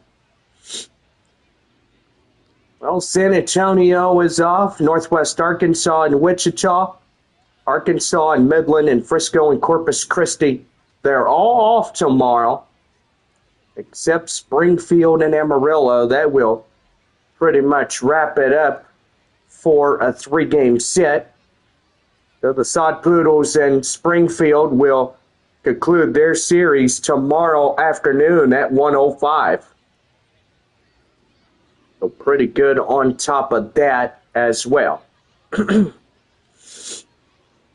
Well, San Antonio is off. Northwest Arkansas and Wichita. Arkansas and Midland and Frisco and Corpus Christi. They're all off tomorrow, except Springfield and Amarillo. That will pretty much wrap it up for a 3-game set. So the Sod Poodles and Springfield will conclude their series tomorrow afternoon at 1:05. So pretty good on top of that as well.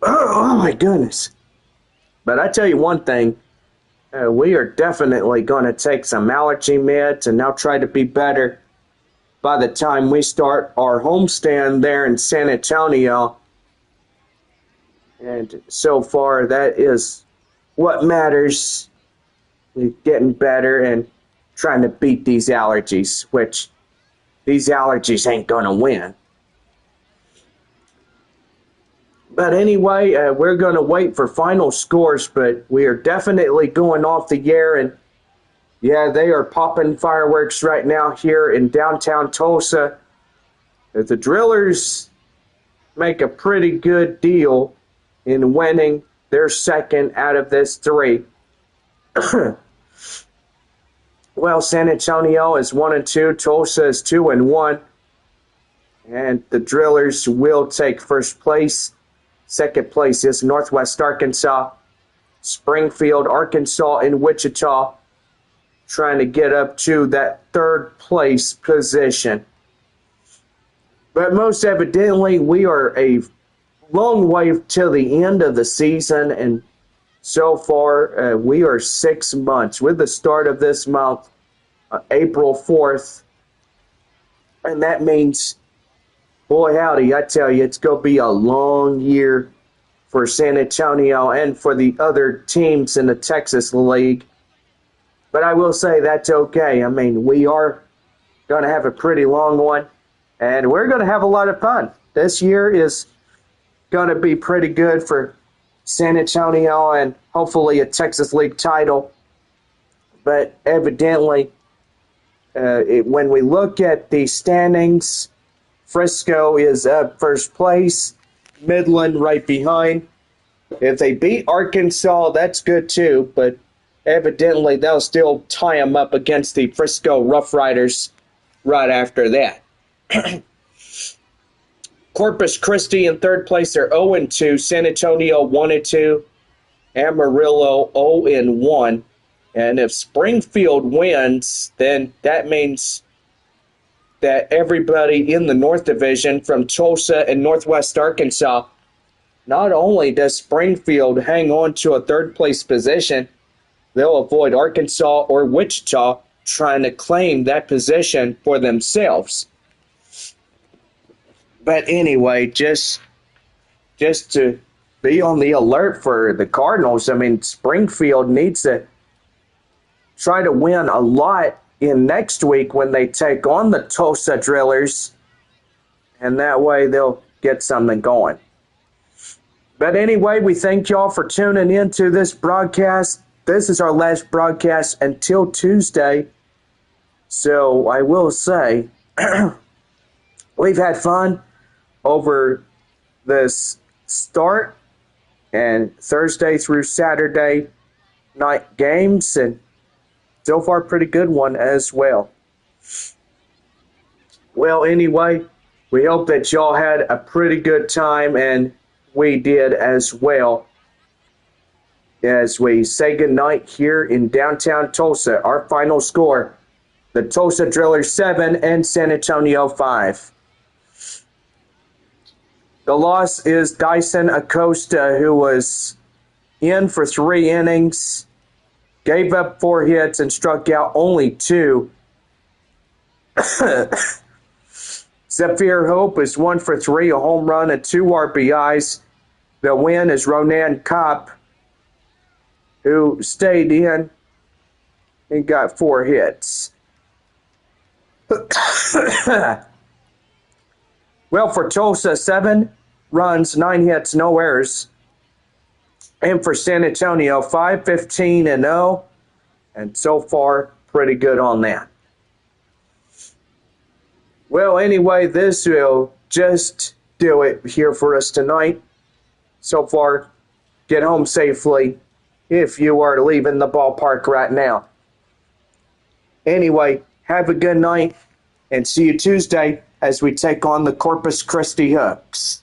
Oh my goodness. But I tell you one thing, we are definitely going to take some allergy meds and now try to be better by the time we start our homestand there in San Antonio. And so far, that is what matters. Getting better and trying to beat these allergies, which these allergies ain't going to win. But anyway, we're going to wait for final scores, but we are definitely going off the air. And yeah, they are popping fireworks right now here in downtown Tulsa. The Drillers make a pretty good deal in winning their second out of this 3. Well, San Antonio is 1-2. Tulsa is 2-1. And the Drillers will take first place. Second place is Northwest Arkansas. Springfield, Arkansas, and Wichita trying to get up to that third place position. But most evidently, we are a long way to the end of the season, and so far we are 6 months with the start of this month, April 4th, and that means, boy howdy, I tell you, it's going to be a long year for San Antonio and for the other teams in the Texas League. But I will say that's okay. I mean, we are going to have a pretty long one, and we're going to have a lot of fun. This year is going to be pretty good for San Antonio and hopefully a Texas League title. But evidently, when we look at the standings, Frisco is up first place, Midland right behind. If they beat Arkansas, that's good too, but evidently they'll still tie them up against the Frisco Rough Riders right after that. Corpus Christi in third place, they're 0-2. San Antonio 1-2. Amarillo 0-1. And if Springfield wins, then that means that everybody in the North Division from Tulsa and Northwest Arkansas, not only does Springfield hang on to a third place position, they'll avoid Arkansas or Wichita trying to claim that position for themselves. But anyway, just to be on the alert for the Cardinals, I mean, Springfield needs to try to win a lot in next week when they take on the Tulsa Drillers, and that way they'll get something going. But anyway, we thank y'all for tuning in to this broadcast. This is our last broadcast until Tuesday. So I will say, we've had fun over this start and Thursday through Saturday night games, and so far pretty good one as well. Well, anyway, we hope that y'all had a pretty good time, and we did as well. As we say goodnight here in downtown Tulsa, our final score, the Tulsa Drillers 7 and San Antonio 5. The loss is Dyson Acosta, who was in for 3 innings, gave up 4 hits, and struck out only 2. Zephyr Hope is 1 for 3, a home run and 2 RBIs. The win is Ronan Kopp, who stayed in and got 4 hits. Well, for Tulsa, 7 runs, 9 hits, no errors. And for San Antonio, 5-15-0. And so far, pretty good on that. Well, anyway, this will just do it here for us tonight. So far, get home safely if you are leaving the ballpark right now. Anyway, have a good night and see you Tuesday as we take on the Corpus Christi Hooks.